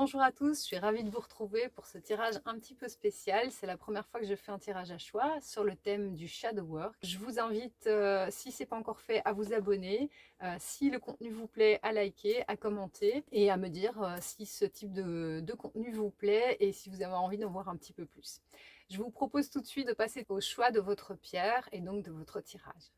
Bonjour à tous, je suis ravie de vous retrouver pour ce tirage un petit peu spécial. C'est la première fois que je fais un tirage à choix sur le thème du shadow work. Je vous invite, si ce n'est pas encore fait, à vous abonner, si le contenu vous plaît, à liker, à commenter et à me dire si ce type de contenu vous plaît et si vous avez envie d'en voir un petit peu plus. Je vous propose tout de suite de passer au choix de votre pierre et donc de votre tirage.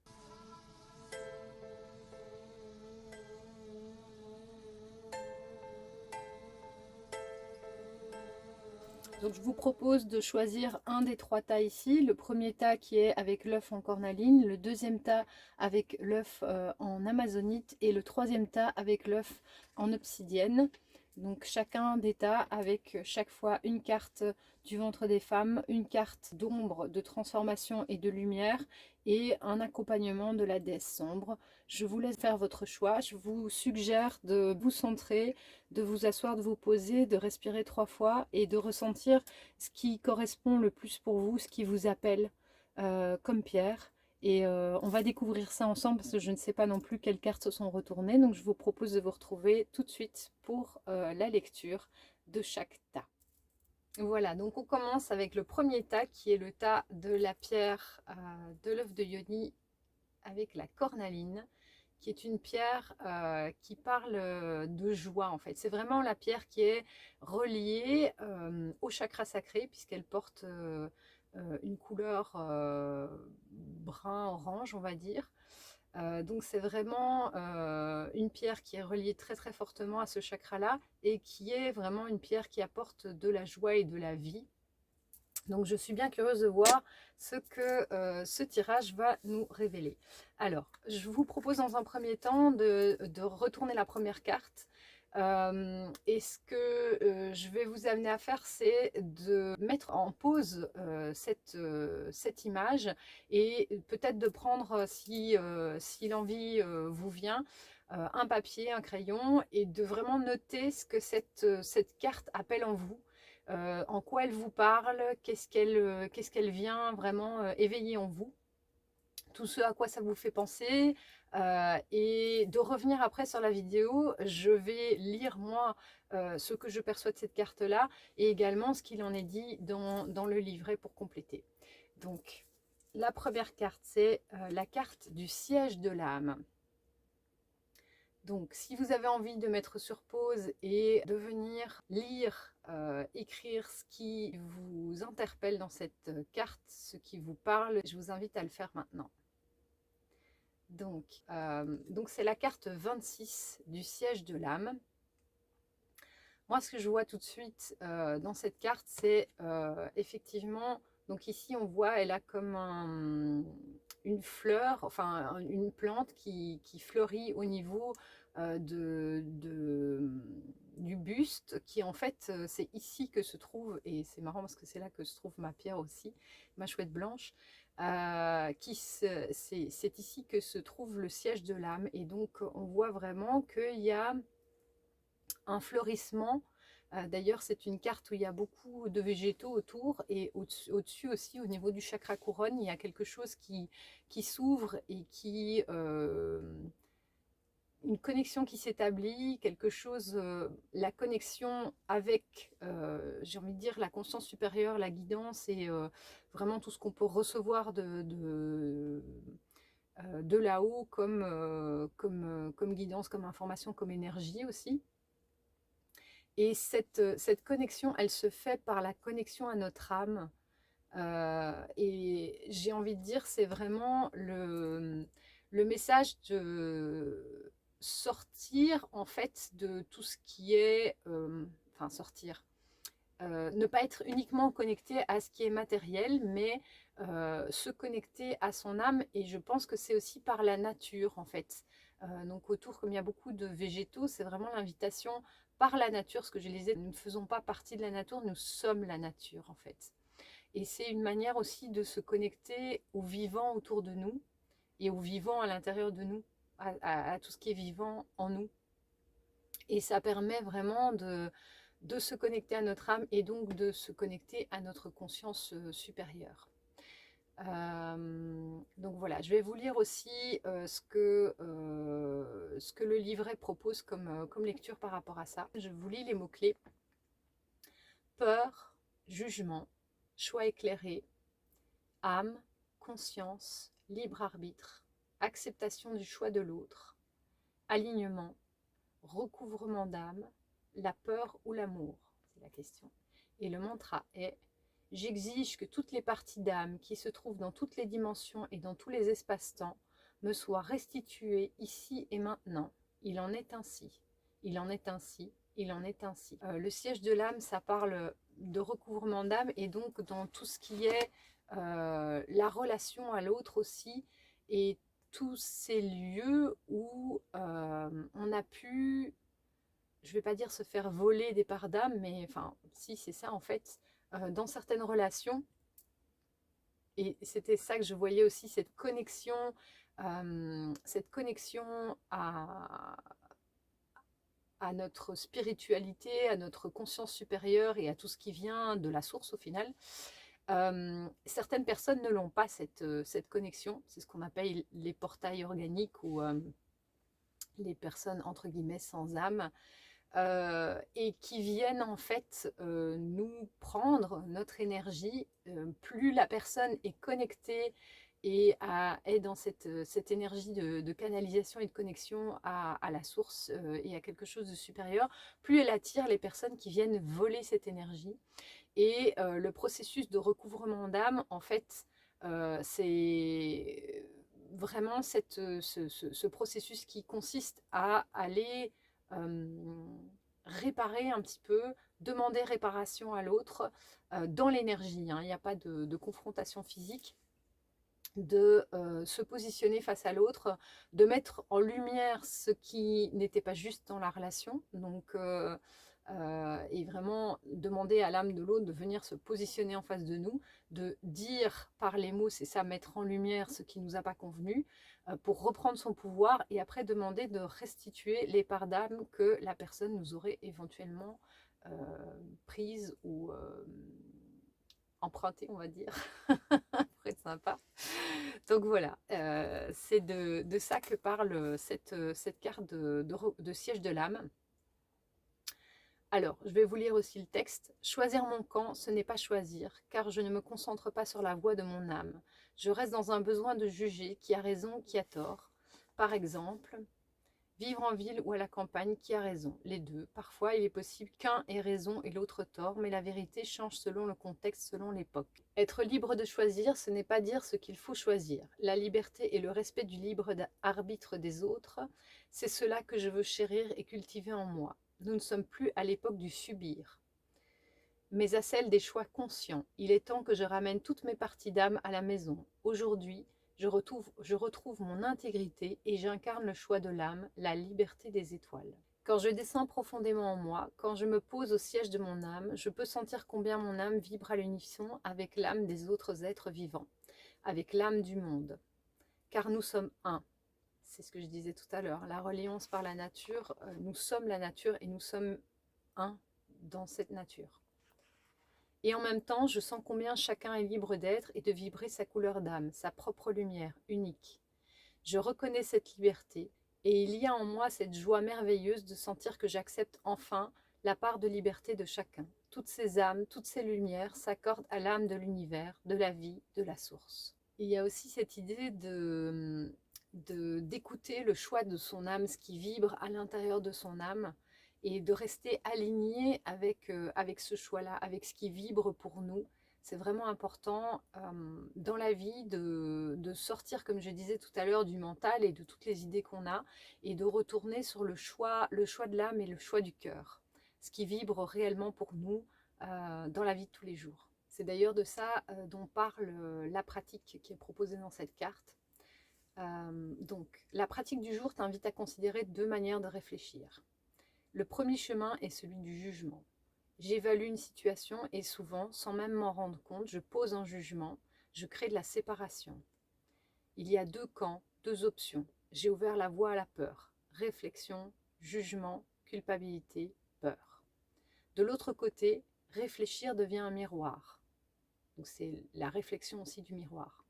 Donc je vous propose de choisir un des trois tas ici. Le premier tas qui est avec l'œuf en cornaline, le deuxième tas avec l'œuf en amazonite et le troisième tas avec l'œuf en obsidienne. Donc chacun des tas avec chaque fois une carte du ventre des femmes, une carte d'ombre, de transformation et de lumière et un accompagnement de la déesse sombre. Je vous laisse faire votre choix. Je vous suggère de vous centrer, de vous asseoir, de vous poser, de respirer 3 fois et de ressentir ce qui correspond le plus pour vous, ce qui vous appelle comme pierre. Et on va découvrir ça ensemble parce que je ne sais pas non plus quelles cartes se sont retournées. Donc je vous propose de vous retrouver tout de suite pour la lecture de chaque tas. Voilà, donc on commence avec le premier tas qui est le tas de la pierre de l'œuf de Yoni avec la cornaline, qui est une pierre qui parle de joie en fait. C'est vraiment la pierre qui est reliée au chakra sacré puisqu'elle porte une couleur brun-orange on va dire. Donc c'est vraiment une pierre qui est reliée très très fortement à ce chakra-là et qui est vraiment une pierre qui apporte de la joie et de la vie. Donc je suis bien curieuse de voir ce que ce tirage va nous révéler. Alors, je vous propose dans un premier temps de retourner la première carte. Et ce que je vais vous amener à faire, c'est de mettre en pause cette image et peut-être de prendre, si l'envie vous vient, un papier, un crayon et de vraiment noter ce que cette carte appelle en vous. En quoi elle vous parle, qu'est-ce qu'elle vient vraiment éveiller en vous, tout ce à quoi ça vous fait penser, et de revenir après sur la vidéo. Je vais lire moi ce que je perçois de cette carte-là et également ce qu'il en est dit dans le livret pour compléter. Donc, la première carte, c'est la carte du siège de l'âme. Donc, si vous avez envie de mettre sur pause et de venir lire, écrire ce qui vous interpelle dans cette carte, ce qui vous parle, je vous invite à le faire maintenant. Donc c'est la carte 26 du siège de l'âme. Moi, ce que je vois tout de suite dans cette carte, c'est effectivement, donc ici on voit, elle a comme une fleur, enfin une plante qui fleurit au niveau du buste, qui en fait, c'est ici que se trouve, et c'est marrant parce que c'est là que se trouve ma pierre aussi, ma chouette blanche, c'est ici que se trouve le siège de l'âme, et donc on voit vraiment qu'il y a un fleurissement. D'ailleurs, c'est une carte où il y a beaucoup de végétaux autour et au-dessus aussi, au niveau du chakra couronne, il y a quelque chose qui s'ouvre et qui... une connexion qui s'établit, quelque chose, la connexion avec, j'ai envie de dire, la conscience supérieure, la guidance et vraiment tout ce qu'on peut recevoir de là-haut comme guidance, comme information, comme énergie aussi. Et cette connexion, elle se fait par la connexion à notre âme. Et j'ai envie de dire, c'est vraiment le message de sortir en fait de tout ce qui est... enfin, sortir. Ne pas être uniquement connecté à ce qui est matériel, mais se connecter à son âme. Et je pense que c'est aussi par la nature en fait. Donc autour, comme il y a beaucoup de végétaux, c'est vraiment l'invitation par la nature. Ce que je disais, nous ne faisons pas partie de la nature, nous sommes la nature en fait. Et c'est une manière aussi de se connecter au vivant autour de nous et au vivant à l'intérieur de nous, à tout ce qui est vivant en nous. Et ça permet vraiment de se connecter à notre âme et donc de se connecter à notre conscience supérieure. Donc voilà, je vais vous lire aussi ce que le livret propose comme lecture par rapport à ça. Je vous lis les mots-clés. peur, jugement, choix éclairé, âme, conscience, libre arbitre, acceptation du choix de l'autre, alignement, recouvrement d'âme, la peur ou l'amour, c'est la question. Et le mantra est: j'exige que toutes les parties d'âme qui se trouvent dans toutes les dimensions et dans tous les espaces-temps me soient restituées ici et maintenant. Il en est ainsi. Il en est ainsi. Il en est ainsi. Le siège de l'âme, ça parle de recouvrement d'âme et donc dans tout ce qui est la relation à l'autre aussi, et tous ces lieux où on a pu, je ne vais pas dire se faire voler des parts d'âme, mais enfin, si, c'est ça en fait, dans certaines relations. Et c'était ça que je voyais aussi, cette connexion à notre spiritualité, à notre conscience supérieure et à tout ce qui vient de la source au final. Certaines personnes ne l'ont pas, cette connexion. C'est ce qu'on appelle les portails organiques ou les personnes entre guillemets sans âme, et qui viennent en fait nous prendre notre énergie. Plus la personne est connectée et est dans cette énergie de canalisation et de connexion à la source et à quelque chose de supérieur, plus elle attire les personnes qui viennent voler cette énergie. Et le processus de recouvrement d'âme, en fait, c'est vraiment ce processus qui consiste à aller réparer un petit peu, demander réparation à l'autre dans l'énergie. Hein. Il n'y a pas de confrontation physique, de se positionner face à l'autre, de mettre en lumière ce qui n'était pas juste dans la relation. Donc, et vraiment demander à l'âme de l'autre de venir se positionner en face de nous, de dire par les mots, c'est ça, mettre en lumière ce qui ne nous a pas convenu, pour reprendre son pouvoir et après demander de restituer les parts d'âme que la personne nous aurait éventuellement prises ou empruntées, on va dire, pour être sympa. Donc voilà, c'est de ça que parle cette carte de siège de l'âme. Alors, je vais vous lire aussi le texte. Choisir mon camp, ce n'est pas choisir, car je ne me concentre pas sur la voix de mon âme. Je reste dans un besoin de juger qui a raison, qui a tort. Par exemple, vivre en ville ou à la campagne, qui a raison? Les deux. Parfois, il est possible qu'un ait raison et l'autre tort, mais la vérité change selon le contexte, selon l'époque. Être libre de choisir, ce n'est pas dire ce qu'il faut choisir. La liberté et le respect du libre arbitre des autres, c'est cela que je veux chérir et cultiver en moi. Nous ne sommes plus à l'époque du subir, mais à celle des choix conscients. Il est temps que je ramène toutes mes parties d'âme à la maison. Aujourd'hui, je retrouve mon intégrité et j'incarne le choix de l'âme, la liberté des étoiles. Quand je descends profondément en moi, quand je me pose au siège de mon âme, je peux sentir combien mon âme vibre à l'unisson avec l'âme des autres êtres vivants, avec l'âme du monde. Car nous sommes un. C'est ce que je disais tout à l'heure, la reliance par la nature, nous sommes la nature et nous sommes un dans cette nature. Et en même temps, je sens combien chacun est libre d'être et de vibrer sa couleur d'âme, sa propre lumière, unique. Je reconnais cette liberté et il y a en moi cette joie merveilleuse de sentir que j'accepte enfin la part de liberté de chacun. Toutes ces âmes, toutes ces lumières s'accordent à l'âme de l'univers, de la vie, de la source. Il y a aussi cette idée d'écouter le choix de son âme, ce qui vibre à l'intérieur de son âme, et de rester aligné avec ce choix-là, avec ce qui vibre pour nous. C'est vraiment important dans la vie de sortir, comme je disais tout à l'heure, du mental et de toutes les idées qu'on a, et de retourner sur le choix de l'âme et le choix du cœur, ce qui vibre réellement pour nous dans la vie de tous les jours. C'est d'ailleurs de ça dont parle la pratique qui est proposée dans cette carte. Donc, la pratique du jour t'invite à considérer deux manières de réfléchir. Le premier chemin est celui du jugement. J'évalue une situation et souvent, sans même m'en rendre compte, je pose un jugement, je crée de la séparation. Il y a deux camps, deux options. J'ai ouvert la voie à la peur. Réflexion, jugement, culpabilité, peur. De l'autre côté, réfléchir devient un miroir. Donc c'est la réflexion aussi du miroir.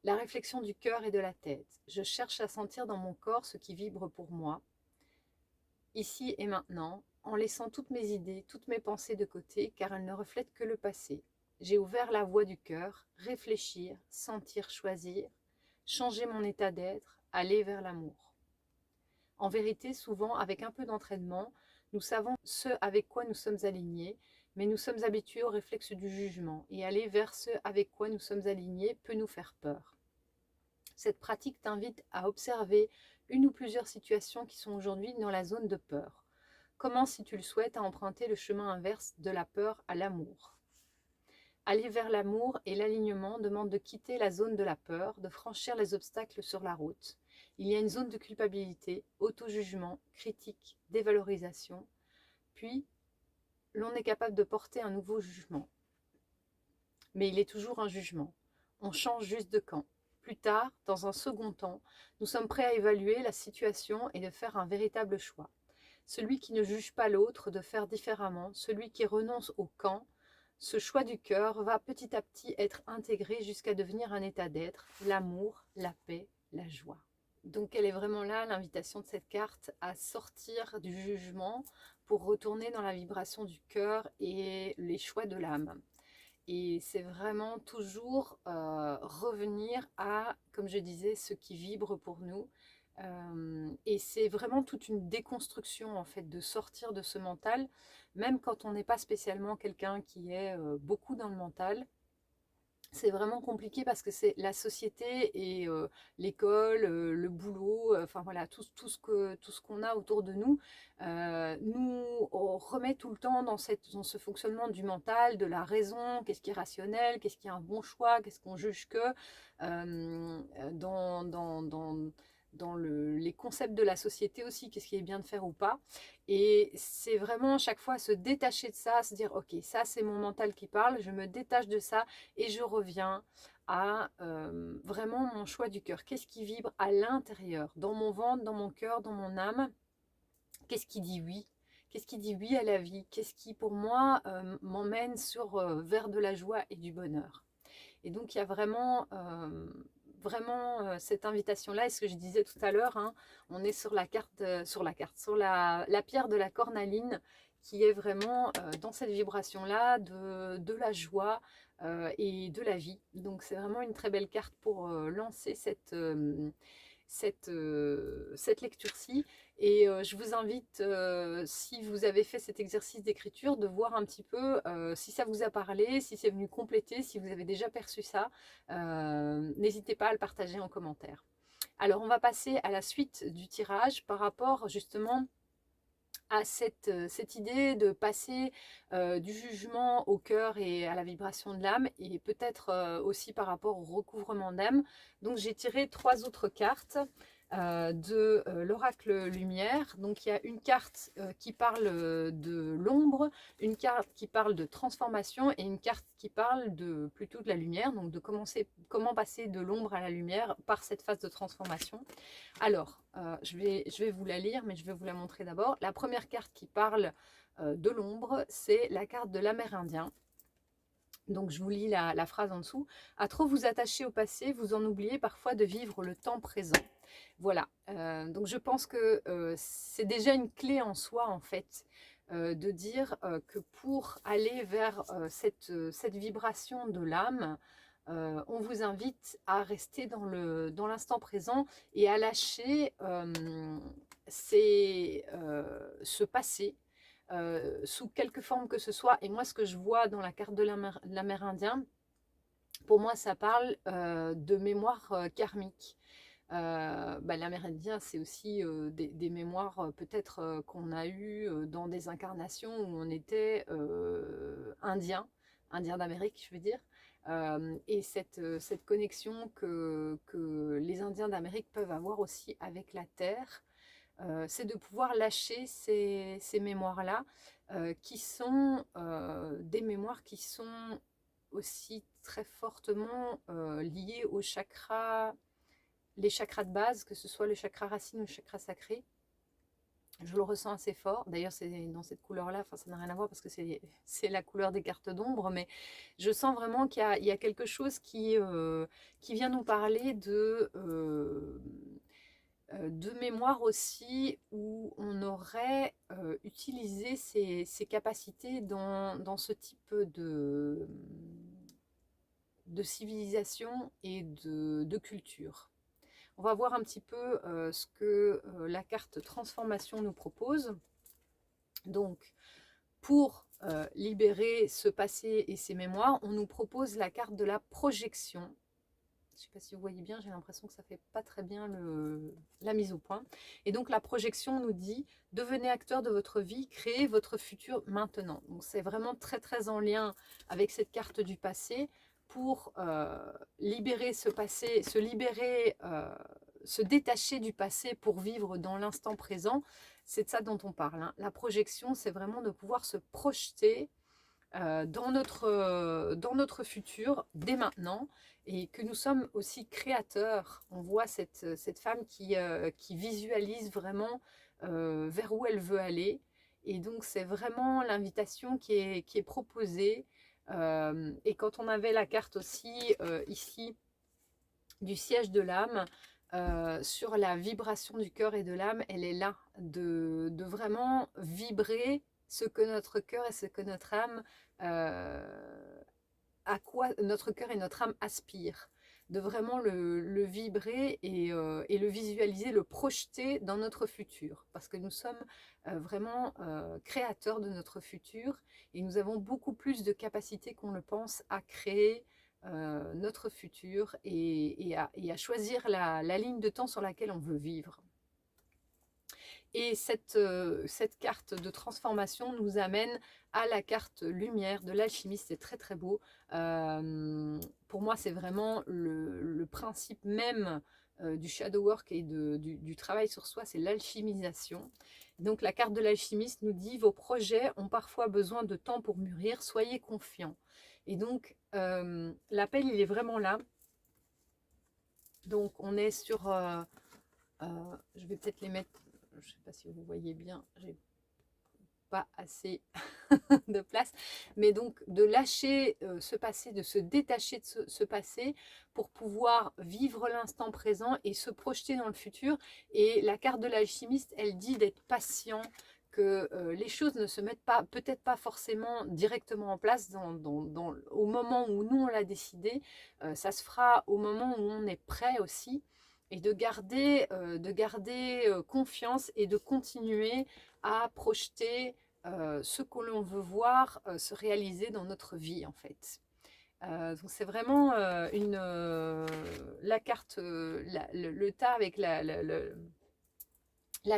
La réflexion du cœur et de la tête. Je cherche à sentir dans mon corps ce qui vibre pour moi, ici et maintenant, en laissant toutes mes idées, toutes mes pensées de côté, car elles ne reflètent que le passé. J'ai ouvert la voie du cœur, réfléchir, sentir, choisir, changer mon état d'être, aller vers l'amour. En vérité, souvent, avec un peu d'entraînement, nous savons ce avec quoi nous sommes alignés, mais nous sommes habitués au réflexe du jugement, et aller vers ce avec quoi nous sommes alignés peut nous faire peur. Cette pratique t'invite à observer une ou plusieurs situations qui sont aujourd'hui dans la zone de peur. Commence, si tu le souhaites, à emprunter le chemin inverse de la peur à l'amour. Aller vers l'amour et l'alignement demande de quitter la zone de la peur, de franchir les obstacles sur la route. Il y a une zone de culpabilité, auto-jugement, critique, dévalorisation. Puis, l'on est capable de porter un nouveau jugement. Mais il est toujours un jugement. On change juste de camp. Plus tard, dans un second temps, nous sommes prêts à évaluer la situation et de faire un véritable choix. Celui qui ne juge pas l'autre de faire différemment, celui qui renonce au camp, ce choix du cœur va petit à petit être intégré jusqu'à devenir un état d'être, l'amour, la paix, la joie. Donc elle est vraiment là, l'invitation de cette carte, à sortir du jugement pour retourner dans la vibration du cœur et les choix de l'âme. Et c'est vraiment toujours revenir à, comme je disais, ce qui vibre pour nous. Et c'est vraiment toute une déconstruction en fait de sortir de ce mental, même quand on n'est pas spécialement quelqu'un qui est beaucoup dans le mental. C'est vraiment compliqué parce que c'est la société et l'école, le boulot, enfin voilà, tout ce qu'on a autour de nous, nous on remet tout le temps dans ce fonctionnement du mental, de la raison, qu'est-ce qui est rationnel, qu'est-ce qui est un bon choix, qu'est-ce qu'on juge que, dans, dans, dans, les concepts de la société aussi, qu'est-ce qui est bien de faire ou pas. Et c'est vraiment à chaque fois se détacher de ça, se dire ok, ça c'est mon mental qui parle, je me détache de ça et je reviens à vraiment mon choix du cœur. Qu'est-ce qui vibre à l'intérieur, dans mon ventre, dans mon cœur, dans mon âme? Qu'est-ce qui dit oui? Qu'est-ce qui dit oui à la vie? Qu'est-ce qui pour moi m'emmène vers de la joie et du bonheur? Et donc il y a vraiment cette invitation-là, et ce que je disais tout à l'heure, hein, on est sur la pierre de la cornaline, qui est vraiment dans cette vibration-là de la joie et de la vie. Donc c'est vraiment une très belle carte pour lancer cette lecture-ci. Et je vous invite, si vous avez fait cet exercice d'écriture, de voir un petit peu si ça vous a parlé, si c'est venu compléter, si vous avez déjà perçu ça. N'hésitez pas à le partager en commentaire. Alors, on va passer à la suite du tirage par rapport justement à cette idée de passer du jugement au cœur et à la vibration de l'âme, et peut-être aussi par rapport au recouvrement d'âme. Donc j'ai tiré 3 autres cartes de l'oracle lumière. Donc il y a une carte qui parle de l'ombre, une carte qui parle de transformation et une carte qui parle plutôt de la lumière, donc de comment passer de l'ombre à la lumière par cette phase de transformation. Alors, je vais vous la lire, mais je vais vous la montrer d'abord. La première carte qui parle de l'ombre, c'est la carte de l'Amérindien. Donc, je vous lis la phrase en dessous. « À trop vous attacher au passé, vous en oubliez parfois de vivre le temps présent. » Voilà. Donc, je pense que c'est déjà une clé en soi, en fait, de dire que pour aller vers cette vibration de l'âme, on vous invite à rester dans l'instant présent et à lâcher ce passé sous quelque forme que ce soit. Et moi, ce que je vois dans la carte de l'Amérindien, pour moi, ça parle de mémoire karmique. L'Amérindien, c'est aussi des mémoires peut-être qu'on a eues dans des incarnations où on était indien d'Amérique, je veux dire. Et cette connexion que les Indiens d'Amérique peuvent avoir aussi avec la Terre, c'est de pouvoir lâcher ces mémoires-là, qui sont des mémoires qui sont aussi très fortement liées aux chakras, les chakras de base, que ce soit le chakra racine ou le chakra sacré. Je le ressens assez fort. D'ailleurs, c'est dans cette couleur-là, enfin, ça n'a rien à voir parce que c'est la couleur des cartes d'ombre, mais je sens vraiment qu'il y a quelque chose qui vient nous parler de mémoire aussi où on aurait utilisé ces capacités dans ce type de civilisation et de culture. On va voir un petit peu ce que la carte transformation nous propose. Donc, pour libérer ce passé et ses mémoires, on nous propose la carte de la projection. Je ne sais pas si vous voyez bien, j'ai l'impression que ça ne fait pas très bien la mise au point. Et donc la projection nous dit, devenez acteur de votre vie, créez votre futur maintenant. Donc c'est vraiment très très en lien avec cette carte du passé pour libérer ce passé, se détacher du passé pour vivre dans l'instant présent. C'est de ça dont on parle, hein. La projection, c'est vraiment de pouvoir se projeter dans notre futur dès maintenant, et que nous sommes aussi créateurs. On voit cette femme qui visualise vraiment vers où elle veut aller, et donc c'est vraiment l'invitation qui est proposée. Et quand on avait la carte aussi ici du siège de l'âme, sur la vibration du cœur et de l'âme, elle est là, de vraiment vibrer ce que notre cœur et ce que notre âme, à quoi notre cœur et notre âme aspirent, de vraiment le vibrer et le visualiser, le projeter dans notre futur, parce que nous sommes vraiment créateurs de notre futur, et nous avons beaucoup plus de capacité qu'on le pense à créer notre futur et à choisir la ligne de temps sur laquelle on veut vivre. Et cette carte de transformation nous amène à la carte lumière de l'alchimiste. C'est très très beau. Pour moi, c'est vraiment le principe même du shadow work et du travail sur soi, c'est l'alchimisation. Donc la carte de l'alchimiste nous dit: vos projets ont parfois besoin de temps pour mûrir, soyez confiants. Et donc l'appel, il est vraiment là. Donc on est sur... je vais peut-être les mettre... Je ne sais pas si vous voyez bien, j'ai pas assez de place, mais donc de lâcher ce passé, de se détacher de ce passé pour pouvoir vivre l'instant présent et se projeter dans le futur. Et la carte de l'alchimiste, elle dit d'être patient, que les choses ne se mettent pas, peut-être pas forcément directement en place au moment où nous on l'a décidé, ça se fera au moment où on est prêt aussi, et de garder confiance et de continuer à projeter ce que l'on veut voir se réaliser dans notre vie en fait. Donc c'est vraiment la carte, le tas avec la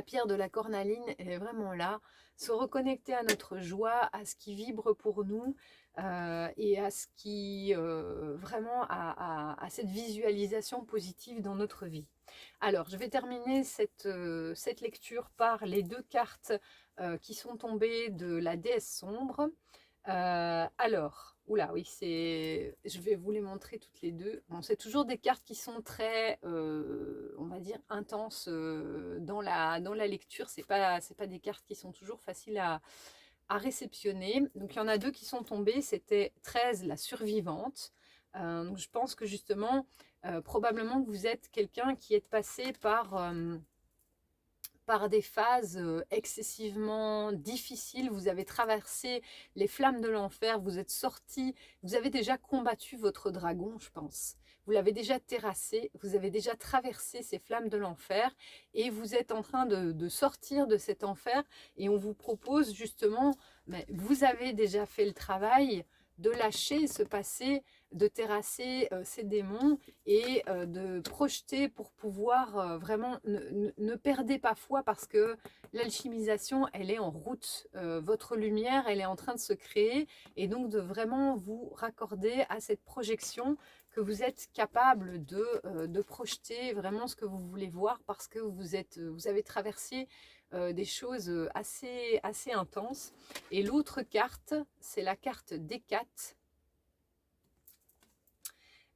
pierre de la cornaline, elle est vraiment là. Se reconnecter à notre joie, à ce qui vibre pour nous et à ce qui vraiment à cette visualisation positive dans notre vie. Alors, je vais terminer cette lecture par les deux cartes qui sont tombées de la déesse sombre. Alors, oula, oui, je vais vous les montrer toutes les deux. Bon, c'est toujours des cartes qui sont très, on va dire, intenses dans la lecture. C'est pas des cartes qui sont toujours faciles à réceptionner. Donc, il y en a deux qui sont tombées. C'était 13, la survivante. Donc, je pense que justement, probablement que vous êtes quelqu'un qui est passé par des phases excessivement difficiles. Vous avez traversé les flammes de l'enfer, vous êtes sorti, vous avez déjà combattu votre dragon, je pense. Vous l'avez déjà terrassé, vous avez déjà traversé ces flammes de l'enfer et vous êtes en train de sortir de cet enfer, et on vous propose justement, mais vous avez déjà fait le travail de lâcher ce passé, de terrasser ces démons et de projeter pour pouvoir vraiment ne perdez pas foi, parce que l'alchimisation, elle est en route. Votre lumière, elle est en train de se créer, et donc de vraiment vous raccorder à cette projection, que vous êtes capable de projeter vraiment ce que vous voulez voir, parce que vous avez traversé des choses assez intenses. Et l'autre carte, c'est la carte d'Hécate,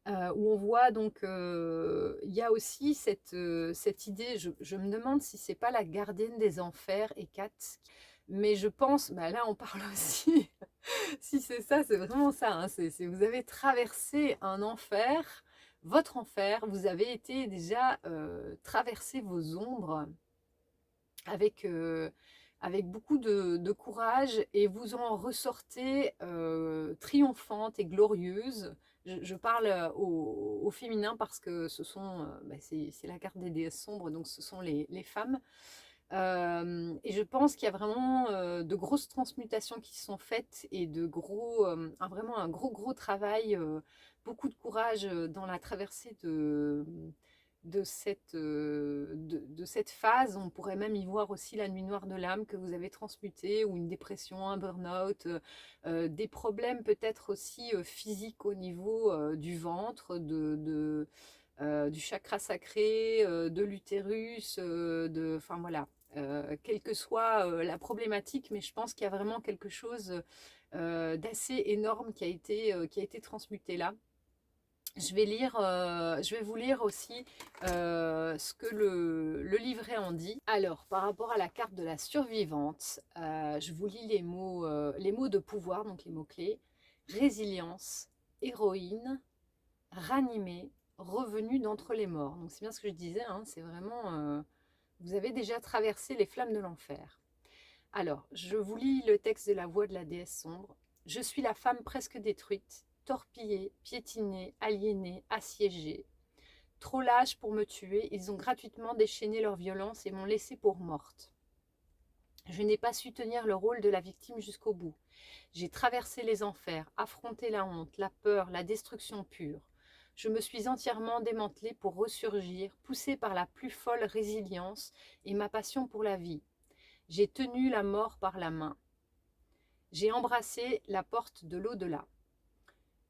où on voit donc, il y a aussi cette idée, je me demande si c'est pas la gardienne des enfers, Hécate, mais je pense, bah là on parle aussi, si c'est ça, c'est vraiment ça, hein, vous avez traversé un enfer, votre enfer, vous avez été déjà traverser vos ombres avec, avec beaucoup de courage et vous en ressortez triomphante et glorieuse. Je parle au féminin parce que ce sont, bah, c'est la carte des déesses sombres, donc ce sont les femmes. Et je pense qu'il y a vraiment de grosses transmutations qui sont faites et de gros, vraiment un gros travail, beaucoup de courage dans la traversée de cette phase. On pourrait même y voir aussi la nuit noire de l'âme que vous avez transmutée, ou une dépression, un burn-out, des problèmes peut-être aussi physiques au niveau du ventre, du chakra sacré, de l'utérus, enfin voilà, quelle que soit la problématique, mais je pense qu'il y a vraiment quelque chose d'assez énorme qui a été transmuté là. Je vais vous lire aussi ce que le livret en dit. Alors, par rapport à la carte de la survivante, je vous lis les mots de pouvoir, donc les mots-clés. Résilience, héroïne, ranimée, revenu d'entre les morts. Donc c'est bien ce que je disais, hein, c'est vraiment... vous avez déjà traversé les flammes de l'enfer. Alors, je vous lis le texte de la voix de la déesse sombre. Je suis la femme presque détruite, torpillée, piétinée, aliénée, assiégée. Trop lâche pour me tuer, ils ont gratuitement déchaîné leur violence et m'ont laissée pour morte. Je n'ai pas su tenir le rôle de la victime jusqu'au bout. J'ai traversé les enfers, affronté la honte, la peur, la destruction pure. Je me suis entièrement démantelée pour ressurgir, poussée par la plus folle résilience et ma passion pour la vie. J'ai tenu la mort par la main. J'ai embrassé la porte de l'au-delà.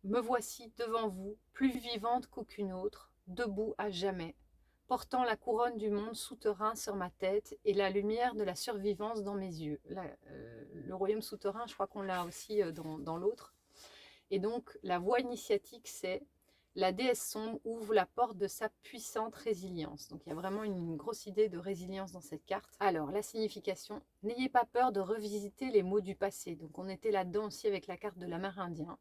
Me voici devant vous, plus vivante qu'aucune autre, debout à jamais, portant la couronne du monde souterrain sur ma tête et la lumière de la survivance dans mes yeux. Le royaume souterrain, je crois qu'on l'a aussi dans l'autre. Et donc, la voie initiatique, c'est la déesse sombre ouvre la porte de sa puissante résilience. Donc, il y a vraiment une grosse idée de résilience dans cette carte. Alors, la signification, n'ayez pas peur de revisiter les mots du passé. Donc, on était là-dedans aussi avec la carte de l'Amérindien.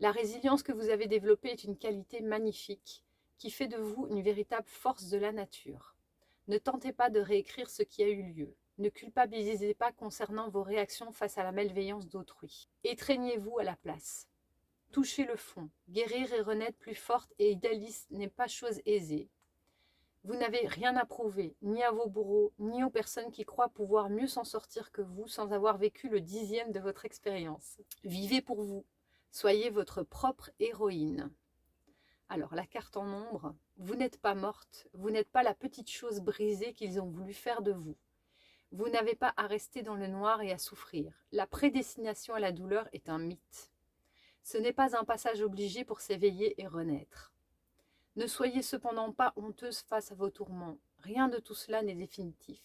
La résilience que vous avez développée est une qualité magnifique qui fait de vous une véritable force de la nature. Ne tentez pas de réécrire ce qui a eu lieu. Ne culpabilisez pas concernant vos réactions face à la malveillance d'autrui. Étreignez-vous à la place. Touchez le fond. Guérir et renaître plus forte et idéaliste n'est pas chose aisée. Vous n'avez rien à prouver, ni à vos bourreaux, ni aux personnes qui croient pouvoir mieux s'en sortir que vous sans avoir vécu le 10e de votre expérience. Vivez pour vous. Soyez votre propre héroïne. Alors, la carte en ombre, vous n'êtes pas morte, vous n'êtes pas la petite chose brisée qu'ils ont voulu faire de vous. Vous n'avez pas à rester dans le noir et à souffrir. La prédestination à la douleur est un mythe. Ce n'est pas un passage obligé pour s'éveiller et renaître. Ne soyez cependant pas honteuse face à vos tourments. Rien de tout cela n'est définitif.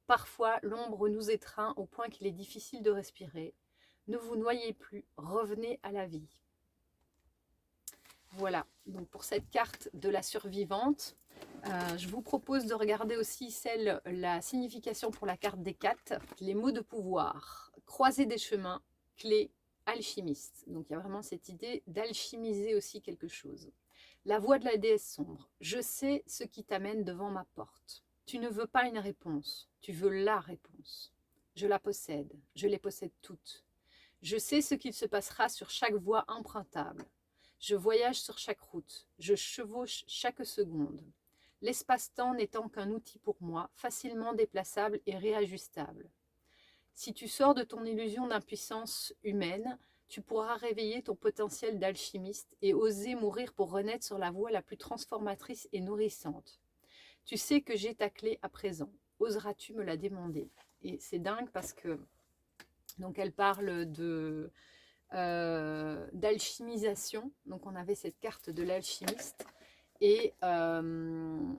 Parfois, l'ombre nous étreint au point qu'il est difficile de respirer. Ne vous noyez plus, revenez à la vie. Voilà, donc pour cette carte de la survivante, je vous propose de regarder aussi la signification pour la carte des 4, les mots de pouvoir, croiser des chemins, clé, alchimiste. Donc il y a vraiment cette idée d'alchimiser aussi quelque chose. La voix de la déesse sombre, je sais ce qui t'amène devant ma porte. Tu ne veux pas une réponse, tu veux la réponse. Je la possède, je les possède toutes. Je sais ce qu'il se passera sur chaque voie empruntable. Je voyage sur chaque route, je chevauche chaque seconde. L'espace-temps n'étant qu'un outil pour moi, facilement déplaçable et réajustable. Si tu sors de ton illusion d'impuissance humaine, tu pourras réveiller ton potentiel d'alchimiste et oser mourir pour renaître sur la voie la plus transformatrice et nourrissante. Tu sais que j'ai ta clé à présent. Oseras-tu me la demander? Et c'est dingue parce que donc elle parle d'alchimisation. Donc on avait cette carte de l'alchimiste et de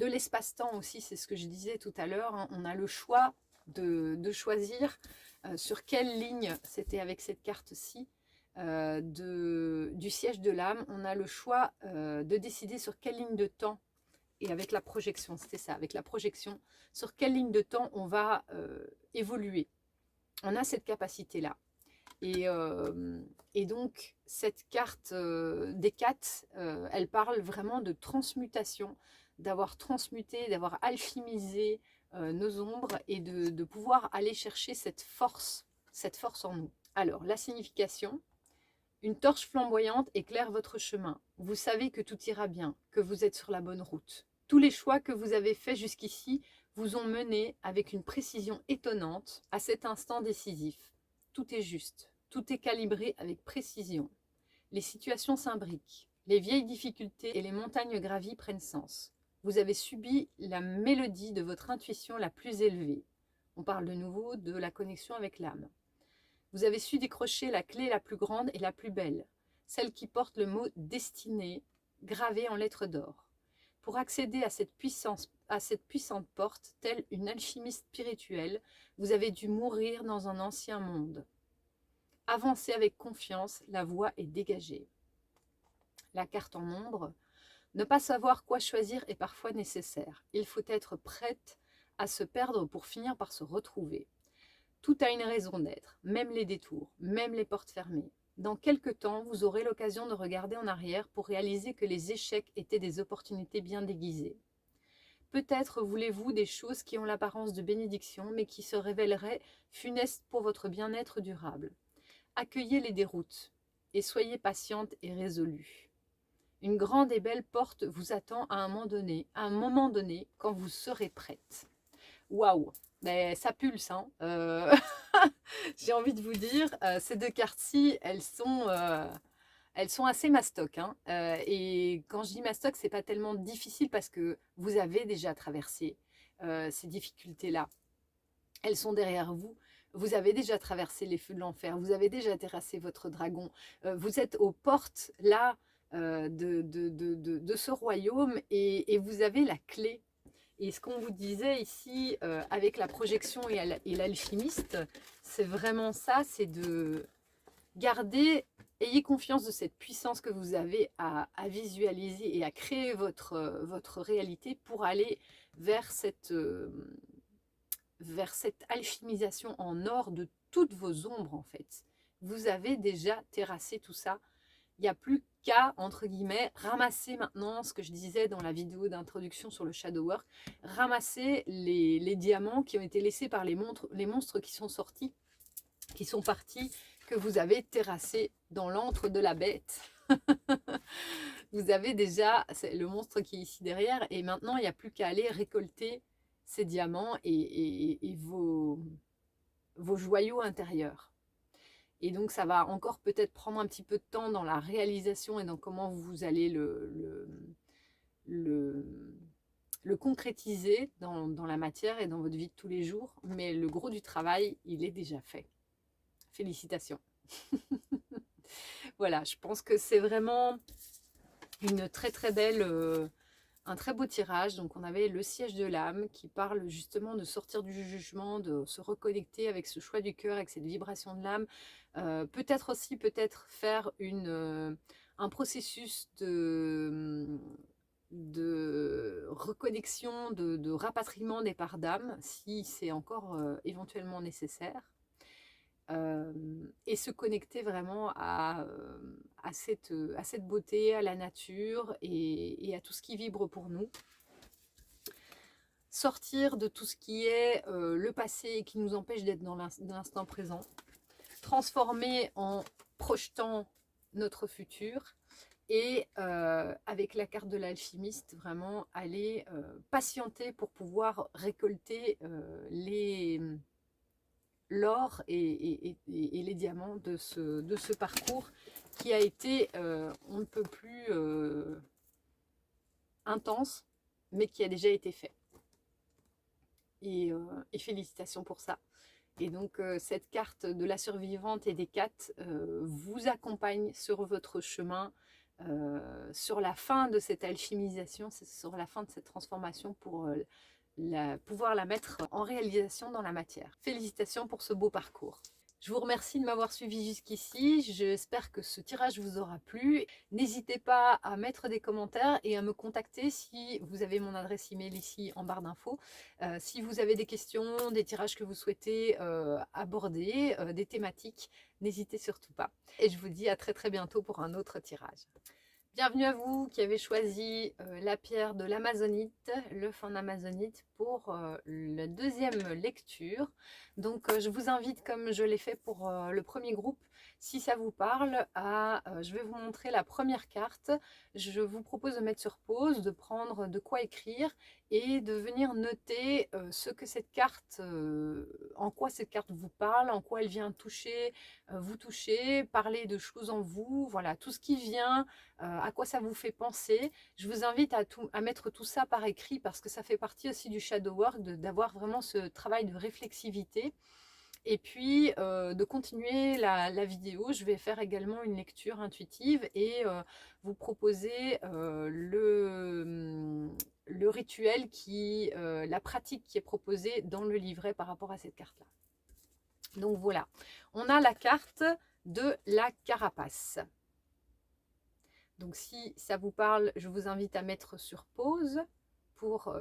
l'espace-temps aussi, c'est ce que je disais tout à l'heure, hein. On a le choix de choisir sur quelle ligne, c'était avec cette carte-ci, du siège de l'âme, on a le choix de décider sur quelle ligne de temps, et avec la projection, c'était ça, avec la projection, sur quelle ligne de temps on va évoluer. On a cette capacité-là. Et donc, cette carte des 4, elle parle vraiment de transmutation, d'avoir transmuté, d'avoir alchimisé nos ombres et de pouvoir aller chercher cette force en nous. Alors, la signification: une torche flamboyante éclaire votre chemin. Vous savez que tout ira bien, que vous êtes sur la bonne route. Tous les choix que vous avez faits jusqu'ici vous ont mené avec une précision étonnante à cet instant décisif. Tout est juste, tout est calibré avec précision. Les situations s'imbriquent, les vieilles difficultés et les montagnes gravies prennent sens. Vous avez subi la mélodie de votre intuition la plus élevée. On parle de nouveau de la connexion avec l'âme. Vous avez su décrocher la clé la plus grande et la plus belle, celle qui porte le mot « destinée » gravé en lettres d'or. Pour accéder à cette puissante porte, telle une alchimiste spirituelle, vous avez dû mourir dans un ancien monde. Avancez avec confiance, la voie est dégagée. La carte en ombre: ne pas savoir quoi choisir est parfois nécessaire. Il faut être prête à se perdre pour finir par se retrouver. Tout a une raison d'être, même les détours, même les portes fermées. Dans quelque temps, vous aurez l'occasion de regarder en arrière pour réaliser que les échecs étaient des opportunités bien déguisées. Peut-être voulez-vous des choses qui ont l'apparence de bénédiction, mais qui se révéleraient funestes pour votre bien-être durable. Accueillez les déroutes et soyez patiente et résolue. Une grande et belle porte vous attend à un moment donné, quand vous serez prête. Waouh! Mais ça pulse, hein. J'ai envie de vous dire, ces deux cartes-ci, elles sont assez mastoc, hein. Et quand je dis mastoc, c'est pas tellement difficile parce que vous avez déjà traversé ces difficultés-là. Elles sont derrière vous. Vous avez déjà traversé les feux de l'enfer. Vous avez déjà terrassé votre dragon. Vous êtes aux portes, là, de ce royaume et vous avez la clé. Et ce qu'on vous disait ici, avec la projection et l'alchimiste, c'est vraiment ça, c'est de garder, ayez confiance de cette puissance que vous avez à visualiser et à créer votre réalité pour aller vers cette alchimisation en or de toutes vos ombres, en fait. Vous avez déjà terrassé tout ça. Il n'y a plus qu'à, entre guillemets, ramasser maintenant, ce que je disais dans la vidéo d'introduction sur le shadow work, ramasser les diamants qui ont été laissés par les monstres qui sont sortis, qui sont partis, que vous avez terrassés dans l'antre de la bête. Vous avez déjà le monstre qui est ici derrière, et maintenant il n'y a plus qu'à aller récolter ces diamants et vos joyaux intérieurs. Et donc, ça va encore peut-être prendre un petit peu de temps dans la réalisation et dans comment vous allez le concrétiser dans la matière et dans votre vie de tous les jours. Mais le gros du travail, il est déjà fait. Félicitations. Voilà, je pense que c'est vraiment une très très belle... un très beau tirage. Donc on avait le siège de l'âme qui parle justement de sortir du jugement, de se reconnecter avec ce choix du cœur, avec cette vibration de l'âme. Peut-être aussi faire un processus de reconnexion, de rapatriement des parts d'âme, si c'est encore éventuellement nécessaire. Et se connecter vraiment à cette beauté, à la nature et à tout ce qui vibre pour nous. Sortir de tout ce qui est le passé et qui nous empêche d'être dans l'instant présent. Transformer en projetant notre futur. Et avec la carte de l'alchimiste, vraiment aller patienter pour pouvoir récolter l'or et les diamants de ce parcours qui a été, on ne peut plus intense, mais qui a déjà été fait. Et félicitations pour ça. Et donc, cette carte de la survivante et des 4 vous accompagne sur votre chemin, sur la fin de cette alchimisation, sur la fin de cette transformation pour pouvoir la mettre en réalisation dans la matière. Félicitations pour ce beau parcours. Je vous remercie de m'avoir suivi jusqu'ici. J'espère que ce tirage vous aura plu. N'hésitez pas à mettre des commentaires et à me contacter si vous avez mon adresse email ici en barre d'infos. Si vous avez des questions, des tirages que vous souhaitez aborder, des thématiques, n'hésitez surtout pas. Et je vous dis à très bientôt pour un autre tirage. Bienvenue à vous qui avez choisi la pierre de l'amazonite, l'œuf en amazonite pour la deuxième lecture. Donc je vous invite, comme je l'ai fait pour le premier groupe, si ça vous parle, je vais vous montrer la première carte. Je vous propose de mettre sur pause, de prendre de quoi écrire et de venir noter ce que cette carte, en quoi cette carte vous parle, en quoi elle vient toucher, vous toucher, parler de choses en vous, voilà, tout ce qui vient, à quoi ça vous fait penser. Je vous invite à mettre tout ça par écrit parce que ça fait partie aussi du shadow work, d'avoir vraiment ce travail de réflexivité. Et puis de continuer la vidéo, je vais faire également une lecture intuitive et vous proposer le rituel, la pratique qui est proposée dans le livret par rapport à cette carte-là. Donc voilà, on a la carte de la carapace. Donc si ça vous parle, je vous invite à mettre sur pause pour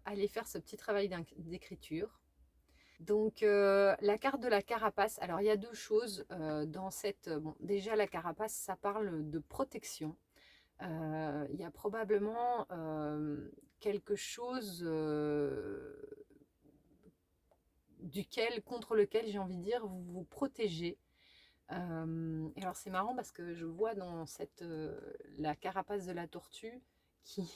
aller faire ce petit travail d'écriture. Donc la carte de la carapace, alors il y a deux choses dans cette... Bon, déjà la carapace, ça parle de protection. Il y a probablement quelque chose contre lequel j'ai envie de dire vous vous protégez. Et alors c'est marrant parce que je vois dans la carapace de la tortue qui,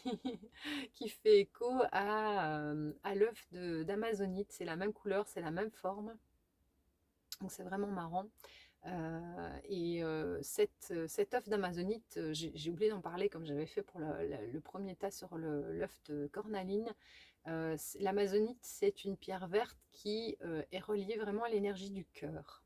qui fait écho à l'œuf d'amazonite. C'est la même couleur, c'est la même forme. Donc c'est vraiment marrant. Cet œuf d'amazonite, j'ai oublié d'en parler comme j'avais fait pour le premier tas sur l'œuf de cornaline. L'amazonite, c'est une pierre verte qui est reliée vraiment à l'énergie du cœur.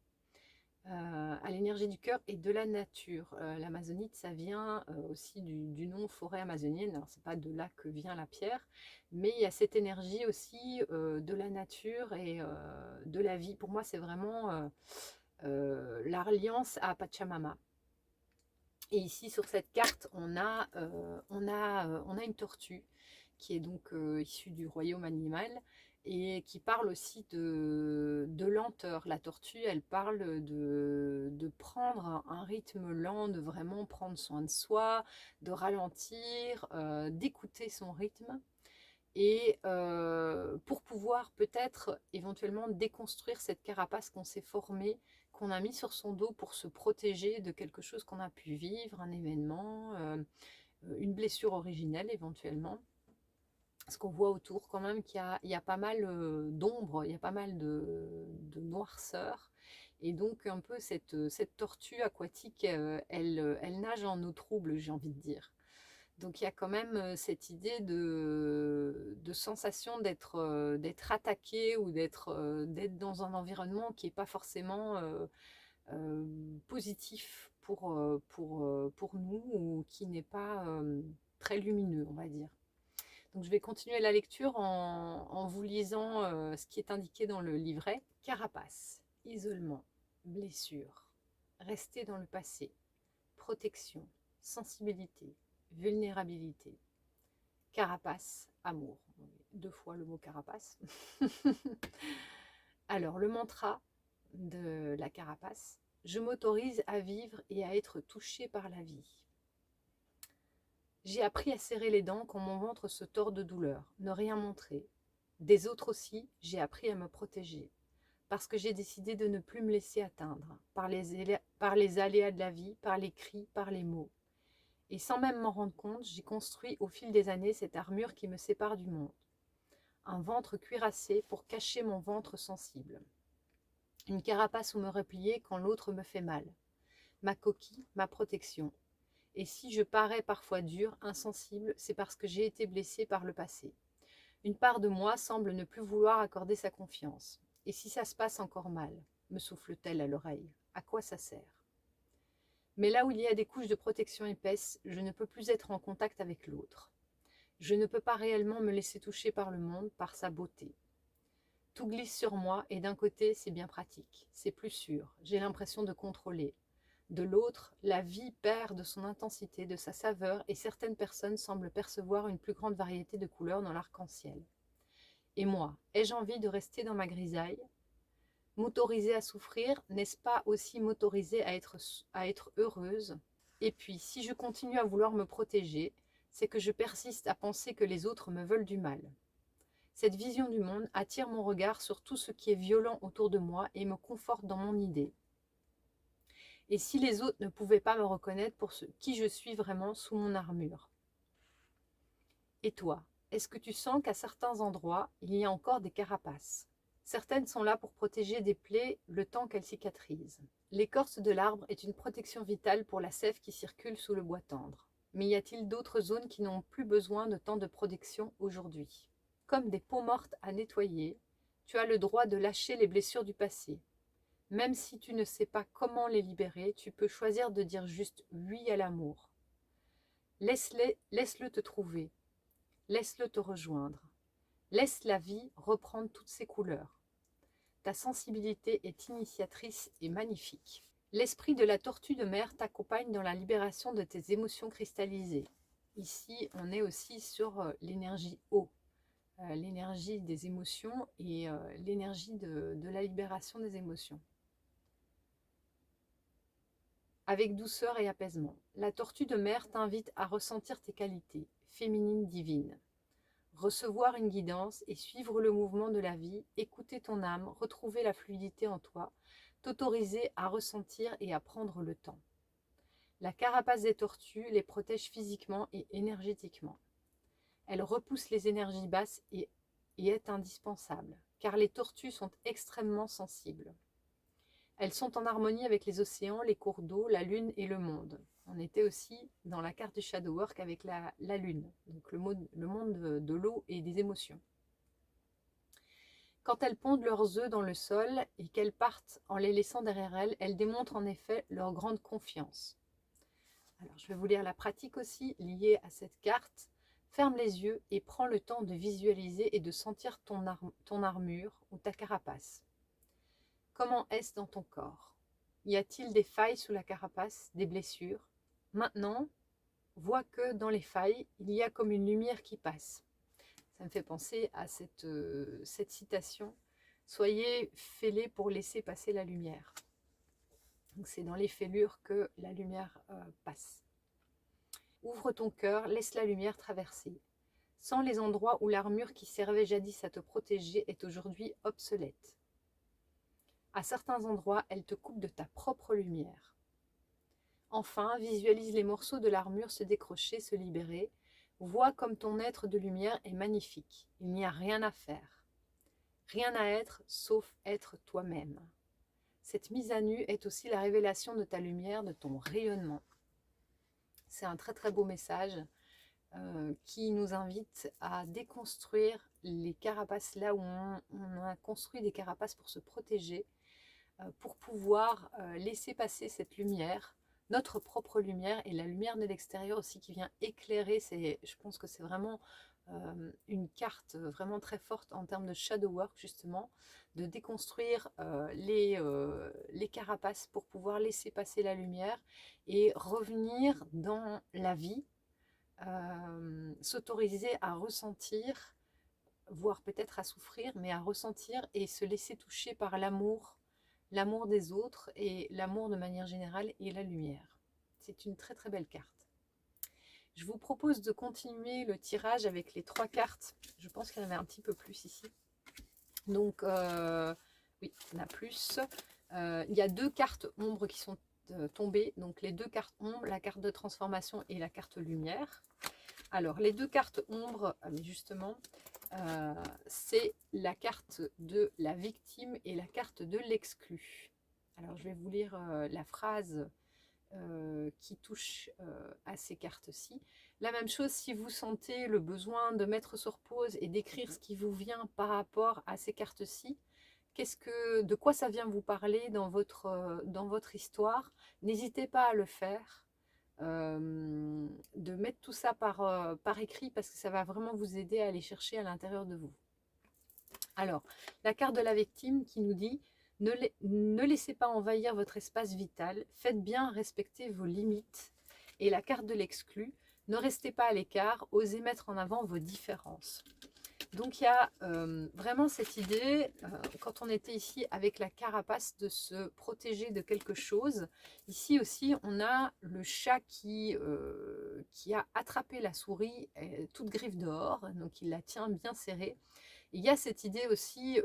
À l'énergie du cœur et de la nature. L'amazonite, ça vient aussi du nom forêt amazonienne. Alors, c'est pas de là que vient la pierre, mais il y a cette énergie aussi de la nature et de la vie. Pour moi, c'est vraiment l'alliance à Pachamama. Et ici, sur cette carte, on a une tortue qui est donc issue du royaume animal et qui parle aussi de lenteur. La tortue, elle parle de prendre un rythme lent, de vraiment prendre soin de soi, de ralentir, d'écouter son rythme. Et pour pouvoir peut-être éventuellement déconstruire cette carapace qu'on s'est formée, qu'on a mis sur son dos pour se protéger de quelque chose qu'on a pu vivre, un événement, une blessure originelle éventuellement. Parce qu'on voit autour quand même qu'il y a pas mal d'ombre, il y a pas mal de noirceur. Et donc un peu cette tortue aquatique, elle nage en eau trouble, j'ai envie de dire. Donc il y a quand même cette idée de sensation d'être attaqué ou d'être dans un environnement qui n'est pas forcément positif pour nous ou qui n'est pas très lumineux, on va dire. Donc je vais continuer la lecture en vous lisant ce qui est indiqué dans le livret. Carapace, isolement, blessure, rester dans le passé, protection, sensibilité, vulnérabilité, carapace, amour. Deux fois le mot carapace. Alors, le mantra de la carapace: je m'autorise à vivre et à être touchée par la vie. J'ai appris à serrer les dents quand mon ventre se tord de douleur, ne rien montrer. Des autres aussi, j'ai appris à me protéger, parce que j'ai décidé de ne plus me laisser atteindre par les aléas de la vie, par les cris, par les mots. Et sans même m'en rendre compte, j'ai construit au fil des années cette armure qui me sépare du monde. Un ventre cuirassé pour cacher mon ventre sensible. Une carapace où me replier quand l'autre me fait mal. Ma coquille, ma protection. Et si je parais parfois dure, insensible, c'est parce que j'ai été blessée par le passé. Une part de moi semble ne plus vouloir accorder sa confiance. Et si ça se passe encore mal, me souffle-t-elle à l'oreille, à quoi ça sert? Mais là où il y a des couches de protection épaisses, je ne peux plus être en contact avec l'autre. Je ne peux pas réellement me laisser toucher par le monde, par sa beauté. Tout glisse sur moi et d'un côté, c'est bien pratique, c'est plus sûr, j'ai l'impression de contrôler. De l'autre, la vie perd de son intensité, de sa saveur et certaines personnes semblent percevoir une plus grande variété de couleurs dans l'arc-en-ciel. Et moi, ai-je envie de rester dans ma grisaille? M'autoriser à souffrir, n'est-ce pas aussi m'autoriser à être heureuse? Et puis, si je continue à vouloir me protéger, c'est que je persiste à penser que les autres me veulent du mal. Cette vision du monde attire mon regard sur tout ce qui est violent autour de moi et me conforte dans mon idée. Et si les autres ne pouvaient pas me reconnaître pour qui je suis vraiment sous mon armure? Et toi, est-ce que tu sens qu'à certains endroits, il y a encore des carapaces? Certaines sont là pour protéger des plaies le temps qu'elles cicatrisent. L'écorce de l'arbre est une protection vitale pour la sève qui circule sous le bois tendre. Mais y a-t-il d'autres zones qui n'ont plus besoin de tant de protection aujourd'hui? Comme des peaux mortes à nettoyer, tu as le droit de lâcher les blessures du passé. Même si tu ne sais pas comment les libérer, tu peux choisir de dire juste oui à l'amour. Laisse-le te trouver, laisse-le te rejoindre. Laisse la vie reprendre toutes ses couleurs. Ta sensibilité est initiatrice et magnifique. L'esprit de la tortue de mer t'accompagne dans la libération de tes émotions cristallisées. Ici, on est aussi sur l'énergie eau, l'énergie des émotions et l'énergie de la libération des émotions. Avec douceur et apaisement, la tortue de mer t'invite à ressentir tes qualités féminines divines. Recevoir une guidance et suivre le mouvement de la vie, écouter ton âme, retrouver la fluidité en toi, t'autoriser à ressentir et à prendre le temps. La carapace des tortues les protège physiquement et énergétiquement. Elle repousse les énergies basses et est indispensable, car les tortues sont extrêmement sensibles. Elles sont en harmonie avec les océans, les cours d'eau, la lune et le monde. On était aussi dans la carte du shadow work avec la lune, donc le monde de l'eau et des émotions. Quand elles pondent leurs œufs dans le sol et qu'elles partent en les laissant derrière elles, elles démontrent en effet leur grande confiance. Alors je vais vous lire la pratique aussi liée à cette carte. Ferme les yeux et prends le temps de visualiser et de sentir ton armure ou ta carapace. Comment est-ce dans ton corps? Y a-t-il des failles sous la carapace, des blessures? Maintenant, vois que dans les failles, il y a comme une lumière qui passe. Ça me fait penser à cette citation. Soyez fêlés pour laisser passer la lumière. C'est dans les fêlures que la lumière passe. Ouvre ton cœur, laisse la lumière traverser. Sens les endroits où l'armure qui servait jadis à te protéger est aujourd'hui obsolète. À certains endroits, elle te coupe de ta propre lumière. Enfin, visualise les morceaux de l'armure se décrocher, se libérer. Vois comme ton être de lumière est magnifique. Il n'y a rien à faire. Rien à être sauf être toi-même. Cette mise à nu est aussi la révélation de ta lumière, de ton rayonnement. C'est un très très beau message qui nous invite à déconstruire les carapaces là où on a construit des carapaces pour se protéger, pour pouvoir laisser passer cette lumière, notre propre lumière et la lumière de l'extérieur aussi qui vient éclairer. Je pense que c'est vraiment une carte vraiment très forte en termes de shadow work justement, de déconstruire les carapaces pour pouvoir laisser passer la lumière et revenir dans la vie, s'autoriser à ressentir, voire peut-être à souffrir, mais à ressentir et se laisser toucher par l'amour des autres et l'amour de manière générale et la lumière. C'est une très très belle carte. Je vous propose de continuer le tirage avec les 3 cartes. Je pense qu'il y en avait un petit peu plus ici. Donc, oui, il y en a plus. Il y a 2 cartes ombres qui sont tombées. Donc, les 2 cartes ombres, la carte de transformation et la carte lumière. Alors, les 2 cartes ombres, justement, c'est la carte de la victime et la carte de l'exclu. Alors, je vais vous lire la phrase qui touche à ces cartes-ci. La même chose, si vous sentez le besoin de mettre sur pause et d'écrire ce qui vous vient par rapport à ces cartes-ci, de quoi ça vient vous parler dans votre histoire, n'hésitez pas à le faire. De mettre tout ça par écrit parce que ça va vraiment vous aider à aller chercher à l'intérieur de vous. Alors, la carte de la victime qui nous dit ne laissez pas envahir votre espace vital, faites bien respecter vos limites. Et la carte de l'exclu, ne restez pas à l'écart, osez mettre en avant vos différences. Donc il y a vraiment cette idée, quand on était ici avec la carapace, de se protéger de quelque chose. Ici aussi, on a le chat qui a attrapé la souris, toute griffe dehors, donc il la tient bien serrée. Il y a cette idée aussi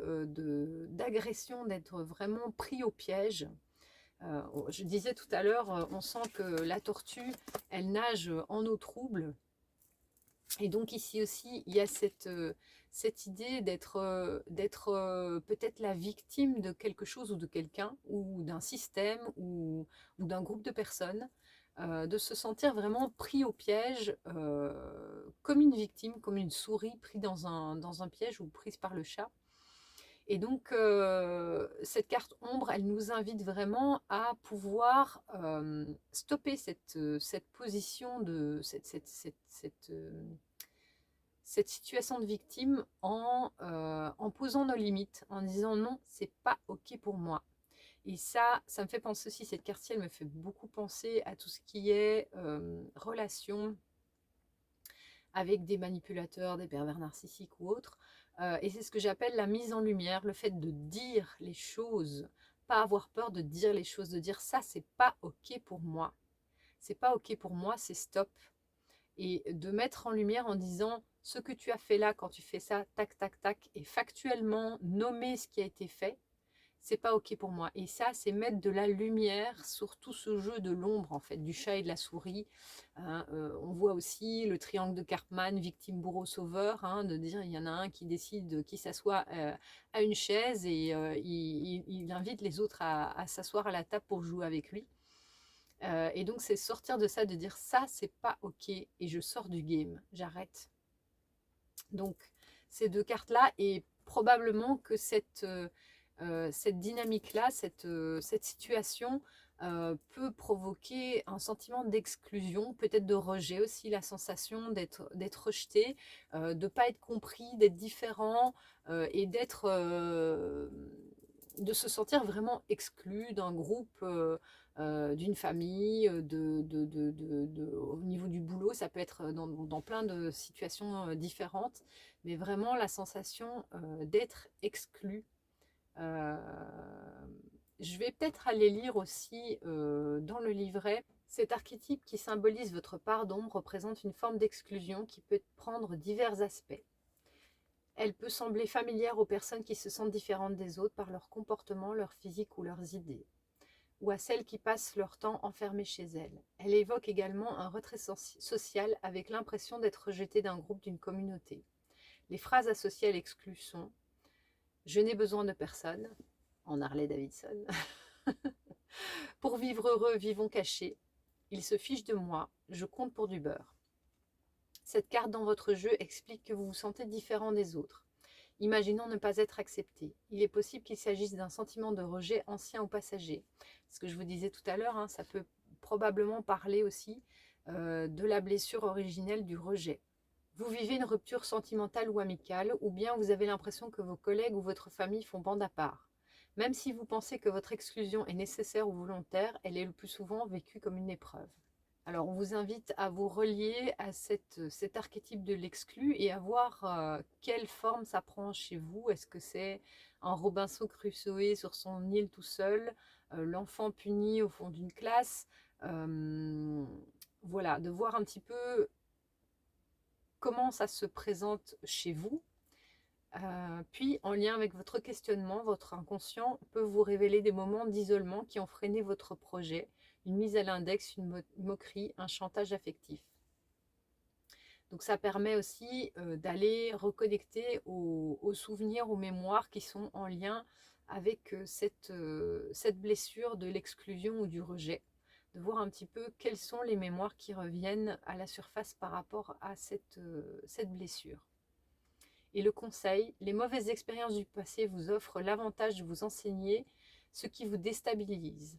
d'agression, d'être vraiment pris au piège. Je disais tout à l'heure, on sent que la tortue, elle nage en eau trouble. Et donc ici aussi, il y a cette idée d'être peut-être la victime de quelque chose ou de quelqu'un, ou d'un système, ou d'un groupe de personnes, de se sentir vraiment pris au piège, comme une victime, comme une souris prise dans un piège ou prise par le chat. Et donc, cette carte ombre, elle nous invite vraiment à pouvoir stopper cette position de cette situation de victime en posant nos limites, en disant non, c'est pas ok pour moi. Et ça me fait penser aussi, cette carte-ci, elle me fait beaucoup penser à tout ce qui est relation avec des manipulateurs, des pervers narcissiques ou autres. Et c'est ce que j'appelle la mise en lumière, le fait de dire les choses, pas avoir peur de dire les choses, de dire ça, c'est pas ok pour moi. C'est pas ok pour moi, c'est stop. Et de mettre en lumière en disant ce que tu as fait là quand tu fais ça, tac, tac, tac, et factuellement nommer ce qui a été fait, c'est pas ok pour moi. Et ça, c'est mettre de la lumière sur tout ce jeu de l'ombre, en fait, du chat et de la souris. Hein, on voit aussi le triangle de Karpman, victime, bourreau, sauveur, hein, de dire il y en a un qui décide, qui s'assoit à une chaise et il invite les autres à s'asseoir à la table pour jouer avec lui. Et donc, c'est sortir de ça, de dire ça, c'est pas ok, et je sors du game, j'arrête. Donc, ces deux cartes-là, et probablement que cette dynamique-là, cette situation peut provoquer un sentiment d'exclusion, peut-être de rejet aussi, la sensation d'être rejeté, de ne pas être compris, d'être différent et de se sentir vraiment exclu d'un groupe, d'une famille, au niveau du boulot. Ça peut être dans plein de situations différentes, mais vraiment la sensation d'être exclu. Je vais peut-être aller lire aussi dans le livret. Cet archétype qui symbolise votre part d'ombre représente une forme d'exclusion qui peut prendre divers aspects. Elle peut sembler familière aux personnes qui se sentent différentes des autres par leur comportement, leur physique ou leurs idées, ou à celles qui passent leur temps enfermées chez elles. Elle évoque également un retrait social avec l'impression d'être rejetée d'un groupe, d'une communauté. Les phrases associées à l'exclu sont « Je n'ai besoin de personne » en Harley Davidson. « Pour vivre heureux, vivons cachés. Il se fiche de moi, je compte pour du beurre. » Cette carte dans votre jeu explique que vous vous sentez différent des autres. Imaginons ne pas être accepté. Il est possible qu'il s'agisse d'un sentiment de rejet ancien ou passager. Ce que je vous disais tout à l'heure, hein, ça peut probablement parler aussi de la blessure originelle du rejet. Vous vivez une rupture sentimentale ou amicale, ou bien vous avez l'impression que vos collègues ou votre famille font bande à part. Même si vous pensez que votre exclusion est nécessaire ou volontaire, elle est le plus souvent vécue comme une épreuve. Alors, on vous invite à vous relier à cet archétype de l'exclu et à voir quelle forme ça prend chez vous. Est-ce que c'est un Robinson Crusoe sur son île tout seul, l'enfant puni au fond d'une classe, voilà, de voir un petit peu comment ça se présente chez vous. Puis, en lien avec votre questionnement, votre inconscient peut vous révéler des moments d'isolement qui ont freiné votre projet, une mise à l'index, une moquerie, un chantage affectif. Donc ça permet aussi d'aller reconnecter aux souvenirs, aux mémoires qui sont en lien avec cette blessure de l'exclusion ou du rejet, de voir un petit peu quelles sont les mémoires qui reviennent à la surface par rapport à cette blessure. Et le conseil, les mauvaises expériences du passé vous offrent l'avantage de vous enseigner ce qui vous déstabilise.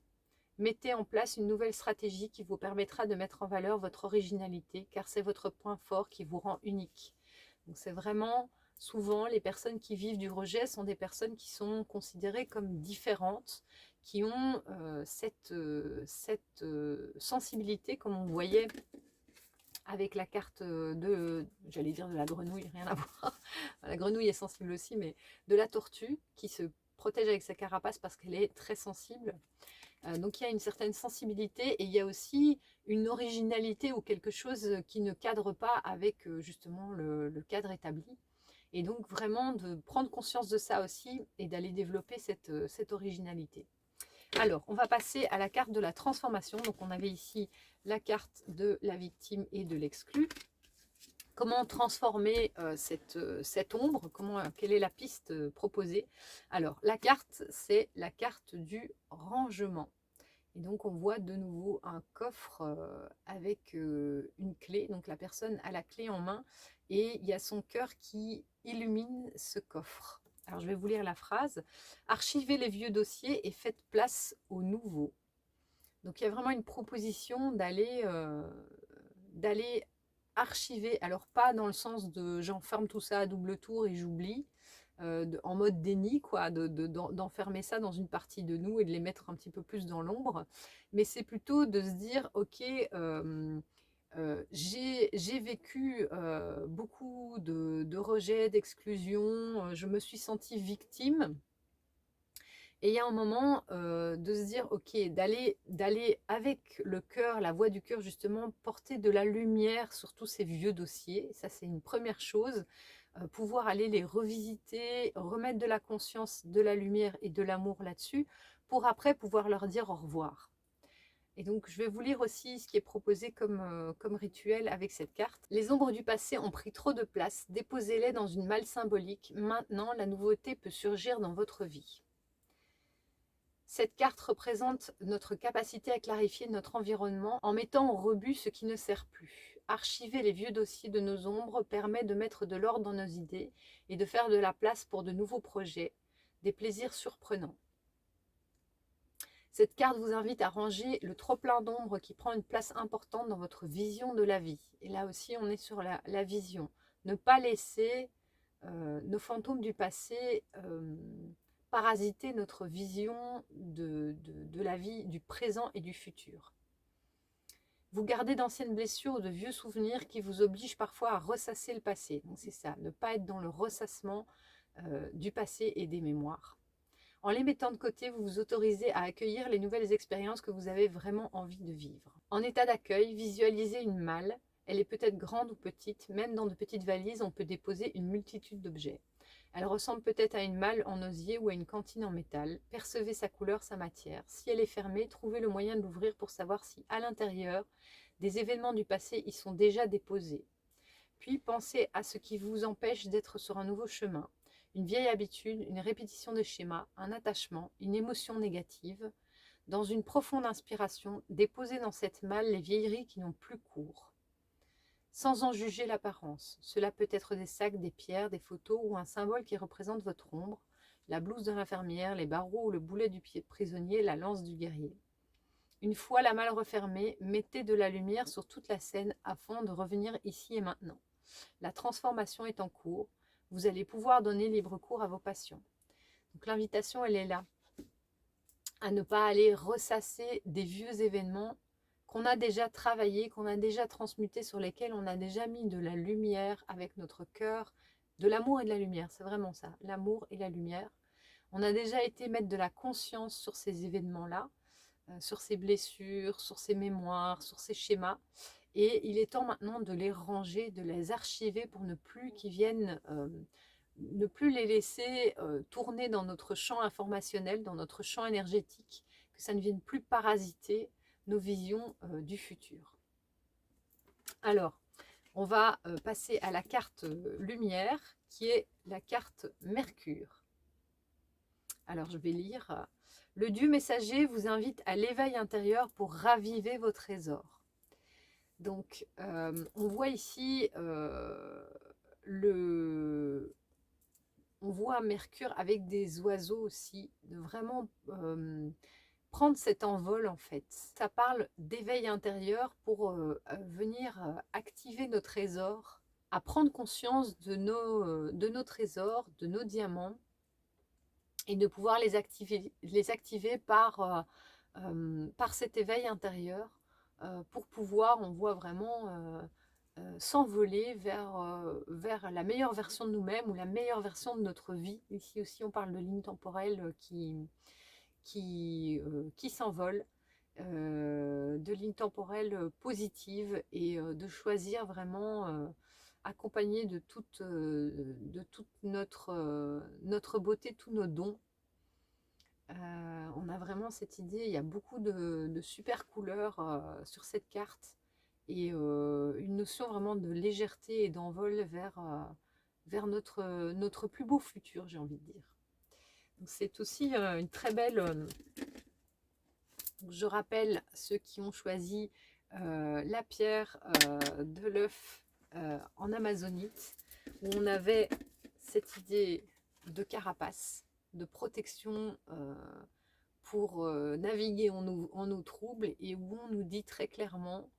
Mettez en place une nouvelle stratégie qui vous permettra de mettre en valeur votre originalité, car c'est votre point fort qui vous rend unique. Donc c'est vraiment Souvent, les personnes qui vivent du rejet sont des personnes qui sont considérées comme différentes, qui ont cette sensibilité, comme on voyait avec la carte j'allais dire de la grenouille, rien à voir. La grenouille est sensible aussi, mais de la tortue qui se protège avec sa carapace parce qu'elle est très sensible. Donc il y a une certaine sensibilité et il y a aussi une originalité ou quelque chose qui ne cadre pas avec justement le cadre établi. Et donc vraiment de prendre conscience de ça aussi et d'aller développer cette originalité. Alors, on va passer à la carte de la transformation. Donc on avait ici la carte de la victime et de l'exclu. Comment transformer cette ombre? Quelle est la piste proposée? Alors, la carte, c'est la carte du rangement. Et donc, on voit de nouveau un coffre avec une clé. Donc, la personne a la clé en main et il y a son cœur qui illumine ce coffre. Alors, je vais vous lire la phrase. Archivez les vieux dossiers et faites place aux nouveaux. Donc, il y a vraiment une proposition d'aller archiver. Alors, pas dans le sens de j'enferme tout ça à double tour et j'oublie. En mode déni, quoi, d'enfermer ça dans une partie de nous et de les mettre un petit peu plus dans l'ombre. Mais c'est plutôt de se dire, ok, j'ai vécu beaucoup de rejets, d'exclusion, je me suis sentie victime. Et il y a un moment de se dire, ok, d'aller avec le cœur, la voix du cœur justement, porter de la lumière sur tous ces vieux dossiers. Ça, c'est une première chose. Pouvoir aller les revisiter, remettre de la conscience, de la lumière et de l'amour là-dessus, pour après pouvoir leur dire au revoir. Et donc, je vais vous lire aussi ce qui est proposé comme rituel avec cette carte. Les ombres du passé ont pris trop de place, déposez-les dans une malle symbolique. Maintenant, la nouveauté peut surgir dans votre vie. Cette carte représente notre capacité à clarifier notre environnement en mettant au rebut ce qui ne sert plus. Archiver les vieux dossiers de nos ombres permet de mettre de l'ordre dans nos idées et de faire de la place pour de nouveaux projets, des plaisirs surprenants. Cette carte vous invite à ranger le trop-plein d'ombre qui prend une place importante dans votre vision de la vie. Et là aussi, on est sur la vision. Ne pas laisser nos fantômes du passé parasiter notre vision de la vie, du présent et du futur. Vous gardez d'anciennes blessures ou de vieux souvenirs qui vous obligent parfois à ressasser le passé. Donc c'est ça, ne pas être dans le ressassement du passé et des mémoires. En les mettant de côté, vous vous autorisez à accueillir les nouvelles expériences que vous avez vraiment envie de vivre. En état d'accueil, visualisez une malle. Elle est peut-être grande ou petite, même dans de petites valises, on peut déposer une multitude d'objets. Elle ressemble peut-être à une malle en osier ou à une cantine en métal. Percevez sa couleur, sa matière. Si elle est fermée, trouvez le moyen de l'ouvrir pour savoir si, à l'intérieur, des événements du passé y sont déjà déposés. Puis pensez à ce qui vous empêche d'être sur un nouveau chemin. Une vieille habitude, une répétition de schémas, un attachement, une émotion négative. Dans une profonde inspiration, déposez dans cette malle les vieilleries qui n'ont plus cours. Sans en juger l'apparence. Cela peut être des sacs, des pierres, des photos ou un symbole qui représente votre ombre, la blouse de l'infirmière, les barreaux ou le boulet du prisonnier, la lance du guerrier. Une fois la malle refermée, mettez de la lumière sur toute la scène afin de revenir ici et maintenant. La transformation est en cours. Vous allez pouvoir donner libre cours à vos passions. Donc l'invitation, elle est là. À ne pas aller ressasser des vieux événements qu'on a déjà travaillé, qu'on a déjà transmuté, sur lesquels on a déjà mis de la lumière avec notre cœur, de l'amour et de la lumière, c'est vraiment ça, l'amour et la lumière. On a déjà été mettre de la conscience sur ces événements-là, sur ces blessures, sur ces mémoires, sur ces schémas. Et il est temps maintenant de les ranger, de les archiver pour ne plus qu'ils viennent, ne plus les laisser tourner dans notre champ informationnel, dans notre champ énergétique, que ça ne vienne plus parasiter nos visions du futur. Alors, on va passer à la carte lumière, qui est la carte Mercure. Alors, je vais lire. Le Dieu messager vous invite à l'éveil intérieur pour raviver vos trésors. Donc, on voit ici on voit Mercure avec des oiseaux aussi, de vraiment prendre cet envol en fait. Ça parle d'éveil intérieur pour venir activer nos trésors à prendre conscience de nos trésors, de nos diamants, et de pouvoir les activer par cet éveil intérieur, pour pouvoir, on voit vraiment, s'envoler vers la meilleure version de nous-mêmes ou la meilleure version de notre vie. Ici aussi, on parle de lignes temporelles qui s'envolent, de lignes temporelles positives, et de choisir vraiment, accompagné de toute notre beauté, tous nos dons. On a vraiment cette idée, il y a beaucoup de super couleurs sur cette carte, et une notion vraiment de légèreté et d'envol vers notre plus beau futur, j'ai envie de dire. C'est aussi une très belle... je rappelle ceux qui ont choisi la pierre de l'œuf en amazonite, où on avait cette idée de carapace, de protection pour naviguer en eau trouble, et où on nous dit très clairement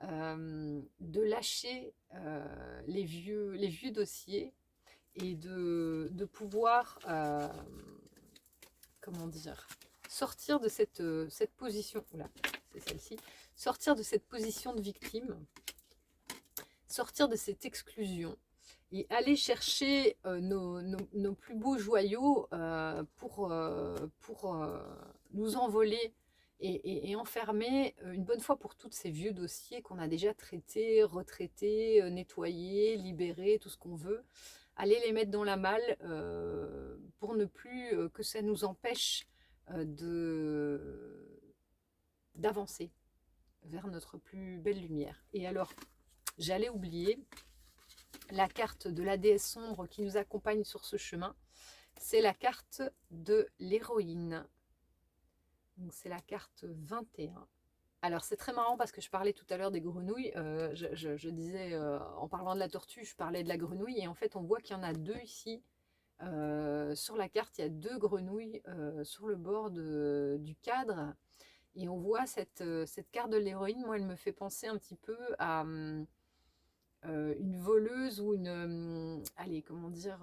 de lâcher les vieux dossiers, et de pouvoir, comment dire, sortir de cette position, oula, c'est celle-ci, sortir de cette position de victime, sortir de cette exclusion, et aller chercher nos plus beaux joyaux pour nous envoler et enfermer une bonne fois pour toutes ces vieux dossiers qu'on a déjà traités, retraités, nettoyés, libérés, tout ce qu'on veut. Aller les mettre dans la malle pour ne plus que ça nous empêche d'avancer vers notre plus belle lumière. Et alors, j'allais oublier la carte de la déesse sombre qui nous accompagne sur ce chemin. C'est la carte de l'héroïne. Donc c'est la carte 21. Alors c'est très marrant parce que je parlais tout à l'heure des grenouilles. Je disais, en parlant de la tortue, je parlais de la grenouille. Et en fait, on voit qu'il y en a deux ici. Sur la carte, il y a deux grenouilles sur le bord du cadre. Et on voit cette carte de l'héroïne. Moi, elle me fait penser un petit peu à une voleuse ou allez, comment dire,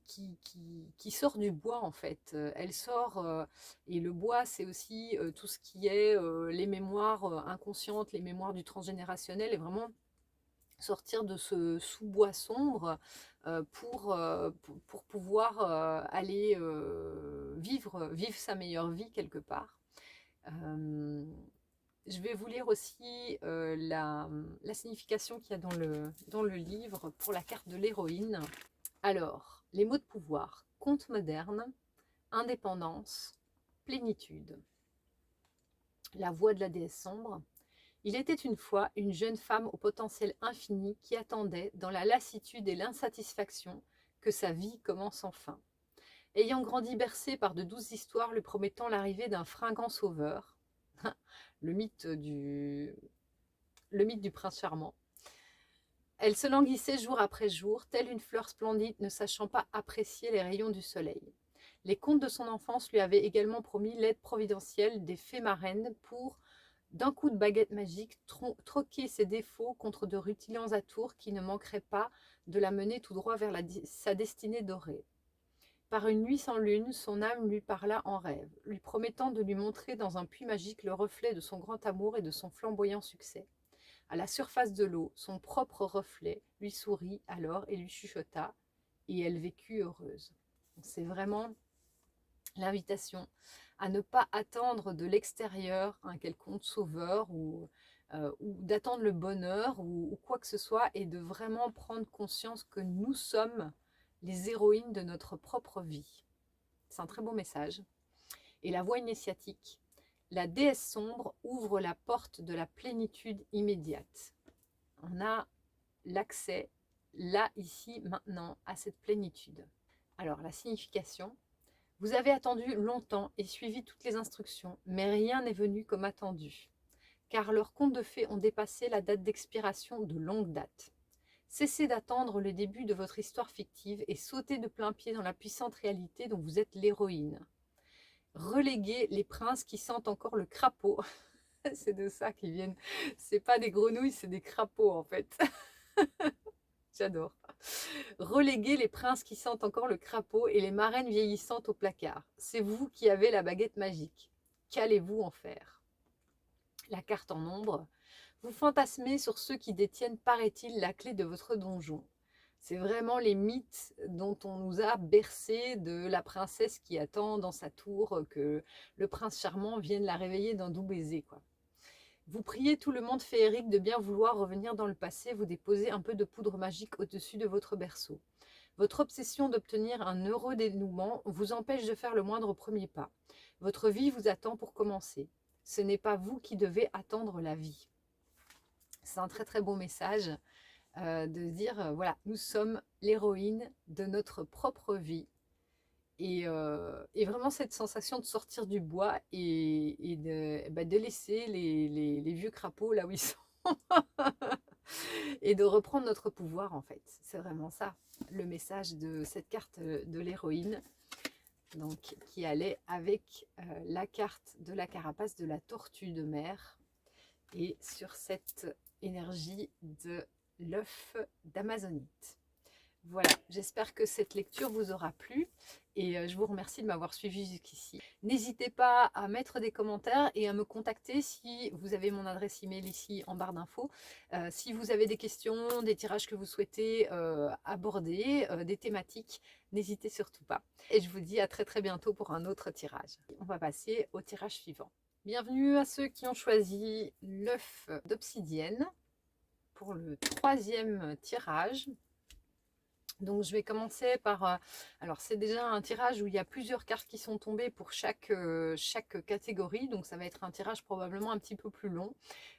qui sort du bois en fait. Elle sort, et le bois c'est aussi tout ce qui est les mémoires inconscientes, les mémoires du transgénérationnel, et vraiment sortir de ce sous-bois sombre pour pouvoir aller vivre sa meilleure vie quelque part. Je vais vous lire aussi la signification qu'il y a dans le livre pour la carte de l'héroïne. Alors, les mots de pouvoir: conte moderne, indépendance, plénitude. La voix de la déesse sombre. Il était une fois une jeune femme au potentiel infini qui attendait, dans la lassitude et l'insatisfaction, que sa vie commence enfin. Ayant grandi bercée par de douces histoires lui promettant l'arrivée d'un fringant sauveur, le mythe du prince charmant, elle se languissait jour après jour, telle une fleur splendide ne sachant pas apprécier les rayons du soleil. Les contes de son enfance lui avaient également promis l'aide providentielle des fées marraines pour, d'un coup de baguette magique, troquer ses défauts contre de rutilants atours qui ne manqueraient pas de la mener tout droit vers sa destinée dorée. Par une nuit sans lune, son âme lui parla en rêve, lui promettant de lui montrer dans un puits magique le reflet de son grand amour et de son flamboyant succès. À la surface de l'eau, son propre reflet lui sourit alors et lui chuchota, et elle vécut heureuse. C'est vraiment l'invitation à ne pas attendre de l'extérieur un quelconque sauveur ou d'attendre le bonheur ou quoi que ce soit, et de vraiment prendre conscience que nous sommes les héroïnes de notre propre vie. C'est un très beau message. Et la voie initiatique: la déesse sombre ouvre la porte de la plénitude immédiate. On a l'accès là, ici, maintenant, à cette plénitude. Alors, la signification: vous avez attendu longtemps et suivi toutes les instructions, mais rien n'est venu comme attendu, car leurs contes de fées ont dépassé la date d'expiration de longue date. Cessez d'attendre le début de votre histoire fictive et sautez de plein pied dans la puissante réalité dont vous êtes l'héroïne. Reléguez les princes qui sentent encore le crapaud C'est de ça qu'ils viennent. C'est pas des grenouilles, c'est des crapauds en fait. J'adore. Reléguez les princes qui sentent encore le crapaud et les marraines vieillissantes au placard. C'est vous qui avez la baguette magique. Qu'allez-vous en faire? La carte en ombre. Vous fantasmez sur ceux qui détiennent, paraît-il, la clé de votre donjon. C'est vraiment les mythes dont on nous a bercé, de la princesse qui attend dans sa tour que le prince charmant vienne la réveiller d'un doux baiser, quoi. Vous priez tout le monde féerique de bien vouloir revenir dans le passé, vous déposez un peu de poudre magique au-dessus de votre berceau. Votre obsession d'obtenir un heureux dénouement vous empêche de faire le moindre premier pas. Votre vie vous attend pour commencer. Ce n'est pas vous qui devez attendre la vie. C'est un très très beau message de dire, voilà, nous sommes l'héroïne de notre propre vie. Et vraiment cette sensation de sortir du bois et de laisser les vieux crapauds là où ils sont. Et de reprendre notre pouvoir en fait. C'est vraiment ça, le message de cette carte de l'héroïne. Donc, qui allait avec la carte de la carapace de la tortue de mer. Et sur cette énergie de l'œuf d'Amazonite. Voilà, j'espère que cette lecture vous aura plu et je vous remercie de m'avoir suivi jusqu'ici. N'hésitez pas à mettre des commentaires et à me contacter si vous avez mon adresse email ici en barre d'infos. Si vous avez des questions, des tirages que vous souhaitez aborder, des thématiques, n'hésitez surtout pas. Et je vous dis à très très bientôt pour un autre tirage. On va passer au tirage suivant. Bienvenue à ceux qui ont choisi l'œuf d'obsidienne pour le troisième tirage. Donc je vais commencer par, alors c'est déjà un tirage où il y a plusieurs cartes qui sont tombées pour chaque catégorie, donc ça va être un tirage probablement un petit peu plus long.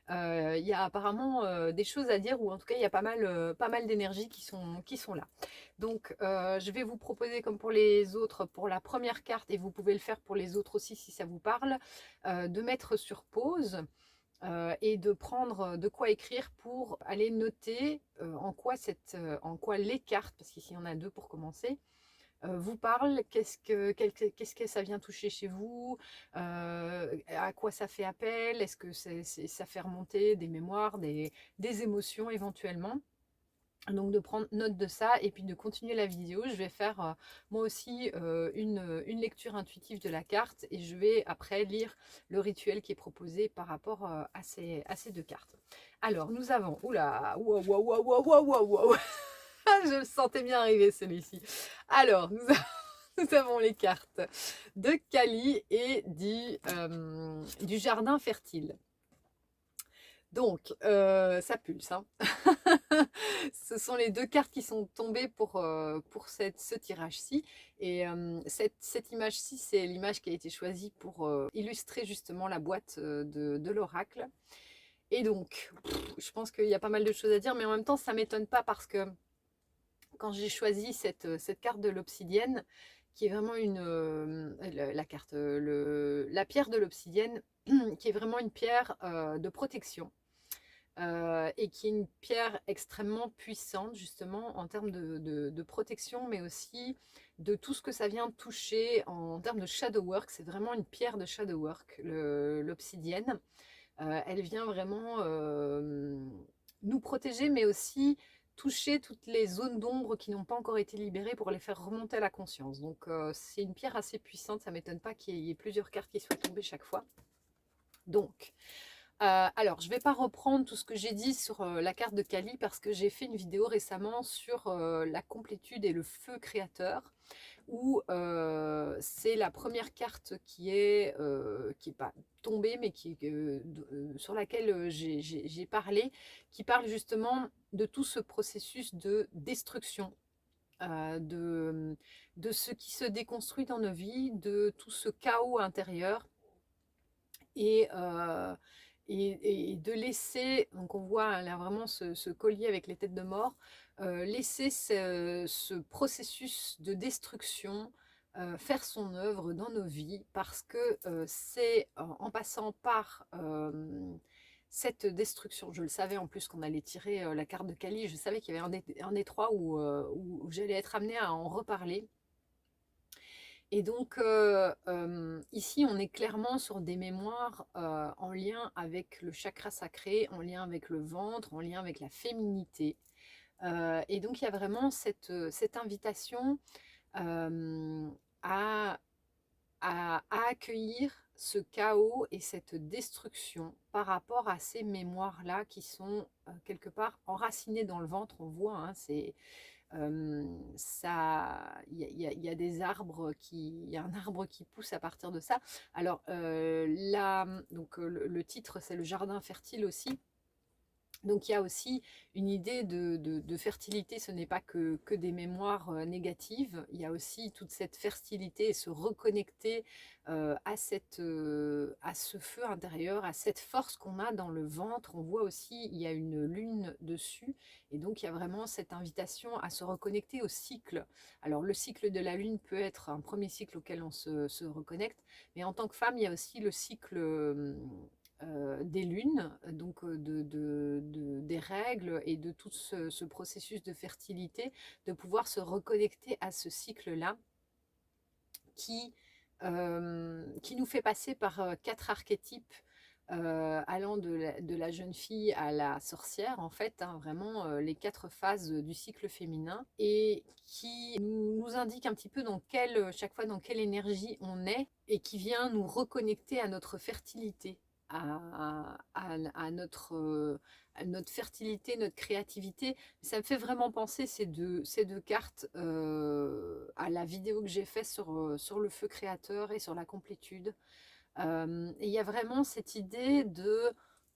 Il y a apparemment des choses à dire, ou en tout cas il y a pas mal d'énergie qui sont là. Donc je vais vous proposer, comme pour les autres, pour la première carte, et vous pouvez le faire pour les autres aussi si ça vous parle, de mettre sur pause. Et de prendre de quoi écrire pour aller noter en quoi les cartes, parce qu'ici on a deux pour commencer, vous parlent, qu'est-ce que ça vient toucher chez vous, à quoi ça fait appel, est-ce que ça fait remonter des mémoires, des émotions éventuellement. Donc de prendre note de ça et puis de continuer la vidéo. Je vais faire moi aussi une lecture intuitive de la carte et je vais après lire le rituel qui est proposé par rapport à ces deux cartes. Alors nous avons, oula, waouh, waouh, waouh, waouh, waouh, waouh. Je le sentais bien arriver celui-ci. Alors nous avons les cartes de Kali et du jardin fertile. Donc, ça pulse. Hein. Ce sont les deux cartes qui sont tombées pour ce tirage-ci. Et cette image-ci, c'est l'image qui a été choisie pour illustrer justement la boîte de l'oracle. Et donc, je pense qu'il y a pas mal de choses à dire, mais en même temps, ça ne m'étonne pas parce que quand j'ai choisi cette carte de l'obsidienne, qui est vraiment la pierre de l'obsidienne, qui est vraiment une pierre de protection. Et qui est une pierre extrêmement puissante justement en termes de protection, mais aussi de tout ce que ça vient toucher en termes de shadow work. C'est vraiment une pierre de shadow work, l'obsidienne. Elle vient vraiment nous protéger, mais aussi toucher toutes les zones d'ombre qui n'ont pas encore été libérées pour les faire remonter à la conscience. Donc c'est une pierre assez puissante, ça ne m'étonne pas qu'il y ait plusieurs cartes qui soient tombées chaque fois. Donc, alors, je ne vais pas reprendre tout ce que j'ai dit sur la carte de Kali parce que j'ai fait une vidéo récemment sur la complétude et le feu créateur où c'est la première carte qui est pas tombée mais sur laquelle j'ai parlé, qui parle justement de tout ce processus de destruction. De ce qui se déconstruit dans nos vies, de tout ce chaos intérieur et de laisser, donc on voit là vraiment ce collier avec les têtes de mort, laisser ce processus de destruction faire son œuvre dans nos vies, parce que c'est en passant par cette destruction, je le savais en plus qu'on allait tirer la carte de Kali, je savais qu'il y avait un des trois où j'allais être amenée à en reparler. Et donc, ici, on est clairement sur des mémoires en lien avec le chakra sacré, en lien avec le ventre, en lien avec la féminité. Et donc, il y a vraiment cette invitation euh, à, à accueillir ce chaos et cette destruction par rapport à ces mémoires-là qui sont quelque part enracinées dans le ventre. On voit, hein, il y a des arbres il y a un arbre qui pousse à partir de ça. Alors là, donc le titre, c'est le jardin fertile aussi. Donc il y a aussi une idée de fertilité, ce n'est pas que des mémoires négatives, il y a aussi toute cette fertilité et se reconnecter à ce feu intérieur, à cette force qu'on a dans le ventre. On voit aussi, il y a une lune dessus, et donc il y a vraiment cette invitation à se reconnecter au cycle. Alors le cycle de la lune peut être un premier cycle auquel on se reconnecte, mais en tant que femme, il y a aussi le cycle des lunes, donc des règles et de tout ce processus de fertilité, de pouvoir se reconnecter à ce cycle-là qui, qui nous fait passer par 4 archétypes allant de la jeune fille à la sorcière, en fait, hein, vraiment les 4 phases du cycle féminin, et qui nous indique un petit peu chaque fois dans quelle énergie on est, et qui vient nous reconnecter à notre fertilité, à notre fertilité, notre créativité. Ça me fait vraiment penser ces deux cartes à la vidéo que j'ai faite sur le feu créateur et sur la complétude. Et il y a vraiment cette idée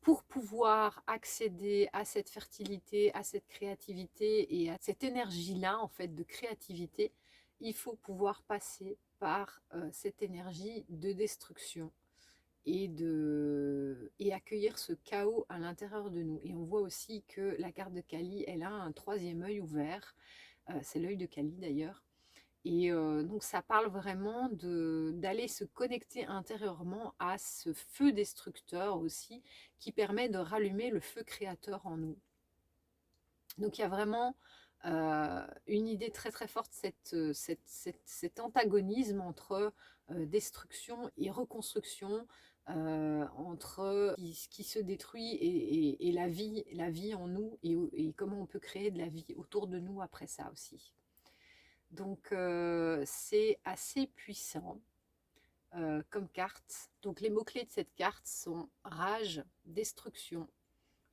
pour pouvoir accéder à cette fertilité, à cette créativité et à cette énergie-là, en fait, de créativité, il faut pouvoir passer par cette énergie de destruction et accueillir ce chaos à l'intérieur de nous. Et on voit aussi que la carte de Kali, elle a un troisième œil ouvert. C'est l'œil de Kali d'ailleurs. Et donc ça parle vraiment d'aller se connecter intérieurement à ce feu destructeur aussi, qui permet de rallumer le feu créateur en nous. Donc il y a vraiment une idée très très forte, cet antagonisme entre destruction et reconstruction, entre ce qui se détruit et la vie en nous, et comment on peut créer de la vie autour de nous après ça aussi. Donc c'est assez puissant comme carte. Donc les mots-clés de cette carte sont rage, destruction,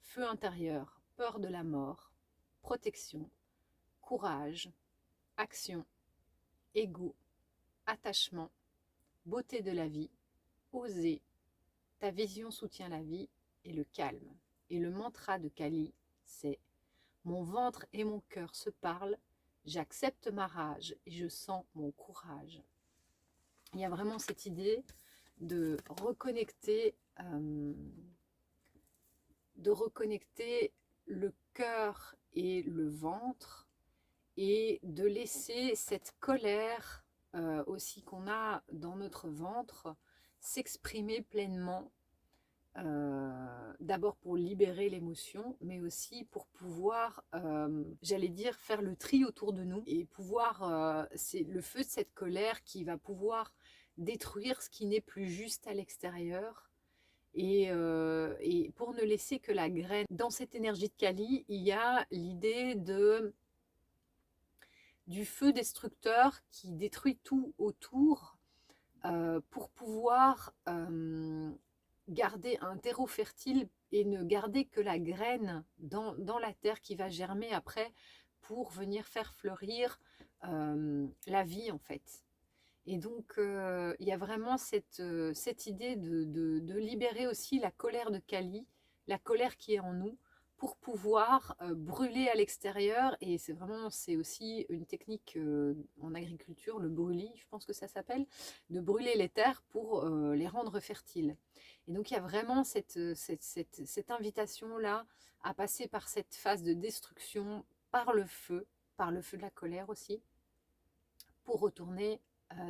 feu intérieur, peur de la mort, protection, courage, action, ego, attachement, beauté de la vie, oser, ta vision soutient la vie et le calme. Et le mantra de Kali, c'est mon ventre et mon cœur se parlent, j'accepte ma rage et je sens mon courage. Il y a vraiment cette idée de reconnecter le cœur et le ventre, et de laisser cette colère aussi qu'on a dans notre ventre s'exprimer pleinement, d'abord pour libérer l'émotion, mais aussi pour pouvoir, j'allais dire, faire le tri autour de nous, et pouvoir, c'est le feu de cette colère qui va pouvoir détruire ce qui n'est plus juste à l'extérieur. Et pour ne laisser que la graine. Dans cette énergie de Kali, il y a l'idée du feu destructeur qui détruit tout autour, pour pouvoir garder un terreau fertile et ne garder que la graine dans la terre qui va germer après pour venir faire fleurir la vie, en fait. Et donc il y a vraiment cette idée de libérer aussi la colère de Kali, la colère qui est en nous, pour pouvoir brûler à l'extérieur. Et c'est aussi une technique en agriculture, le brûlis, je pense que ça s'appelle, de brûler les terres pour les rendre fertiles. Et donc il y a vraiment cette invitation-là à passer par cette phase de destruction par le feu de la colère aussi, pour retourner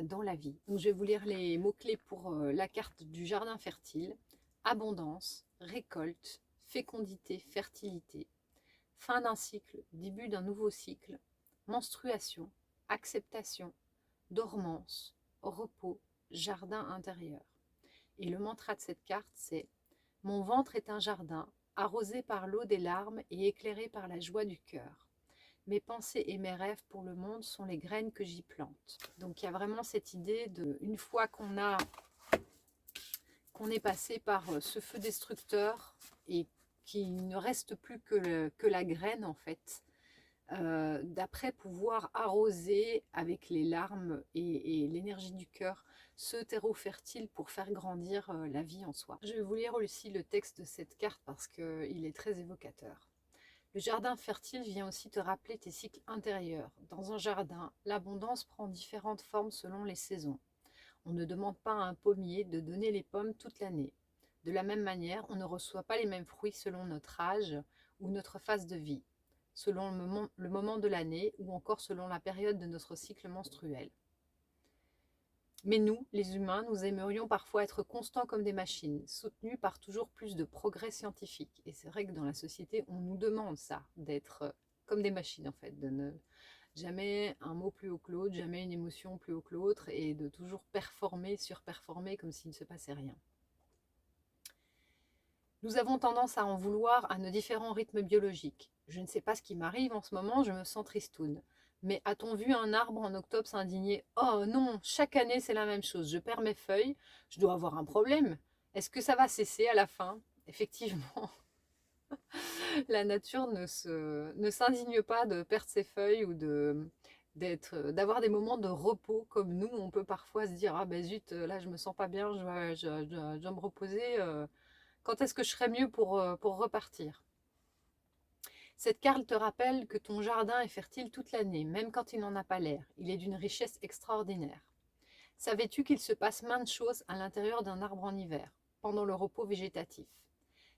dans la vie. Donc je vais vous lire les mots-clés pour la carte du jardin fertile. Abondance, récolte, fécondité, fertilité, fin d'un cycle, début d'un nouveau cycle, menstruation, acceptation, dormance, repos, jardin intérieur. Et le mantra de cette carte, c'est « Mon ventre est un jardin, arrosé par l'eau des larmes et éclairé par la joie du cœur. Mes pensées et mes rêves pour le monde sont les graines que j'y plante. » Donc il y a vraiment cette idée de, une fois qu'on est passé par ce feu destructeur et qu'il ne reste plus que la graine en fait, d'après pouvoir arroser avec les larmes et l'énergie du cœur ce terreau fertile pour faire grandir la vie en soi. Je vais vous lire aussi le texte de cette carte parce qu'il est très évocateur. Le jardin fertile vient aussi te rappeler tes cycles intérieurs. Dans un jardin, l'abondance prend différentes formes selon les saisons. On ne demande pas à un pommier de donner les pommes toute l'année. De la même manière, on ne reçoit pas les mêmes fruits selon notre âge ou notre phase de vie, selon le moment de l'année ou encore selon la période de notre cycle menstruel. Mais nous, les humains, nous aimerions parfois être constants comme des machines, soutenus par toujours plus de progrès scientifiques. Et c'est vrai que dans la société, on nous demande ça, d'être comme des machines en fait, de ne jamais un mot plus haut que l'autre, jamais une émotion plus haut que l'autre, et de toujours performer, surperformer comme s'il ne se passait rien. Nous avons tendance à en vouloir à nos différents rythmes biologiques. Je ne sais pas ce qui m'arrive en ce moment, je me sens tristoune. Mais a-t-on vu un arbre en octobre s'indigner? Oh non, chaque année c'est la même chose, je perds mes feuilles, je dois avoir un problème. Est-ce que ça va cesser à la fin? Effectivement, la nature ne s'indigne pas de perdre ses feuilles ou d'avoir des moments de repos comme nous. On peut parfois se dire, ah ben zut, là je me sens pas bien, je dois me reposer. Quand est-ce que je serai mieux pour repartir? Cette carte te rappelle que ton jardin est fertile toute l'année, même quand il n'en a pas l'air. Il est d'une richesse extraordinaire. Savais-tu qu'il se passe maintes choses à l'intérieur d'un arbre en hiver, pendant le repos végétatif?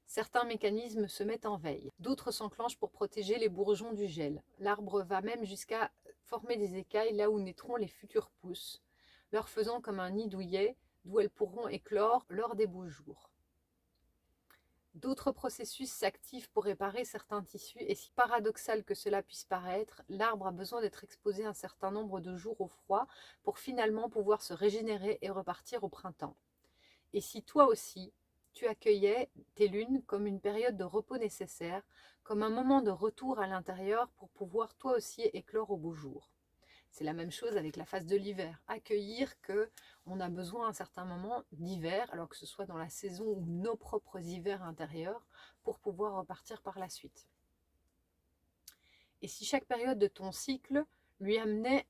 Certains mécanismes se mettent en veille, d'autres s'enclenchent pour protéger les bourgeons du gel. L'arbre va même jusqu'à former des écailles là où naîtront les futures pousses, leur faisant comme un nid douillet d'où elles pourront éclore lors des beaux jours. D'autres processus s'activent pour réparer certains tissus et si paradoxal que cela puisse paraître, l'arbre a besoin d'être exposé un certain nombre de jours au froid pour finalement pouvoir se régénérer et repartir au printemps. Et si toi aussi, tu accueillais tes lunes comme une période de repos nécessaire, comme un moment de retour à l'intérieur pour pouvoir toi aussi éclore au beau jour. C'est la même chose avec la phase de l'hiver. Accueillir qu'on a besoin à un certain moment d'hiver, alors que ce soit dans la saison ou nos propres hivers intérieurs, pour pouvoir repartir par la suite. Et si chaque période de ton cycle lui amenait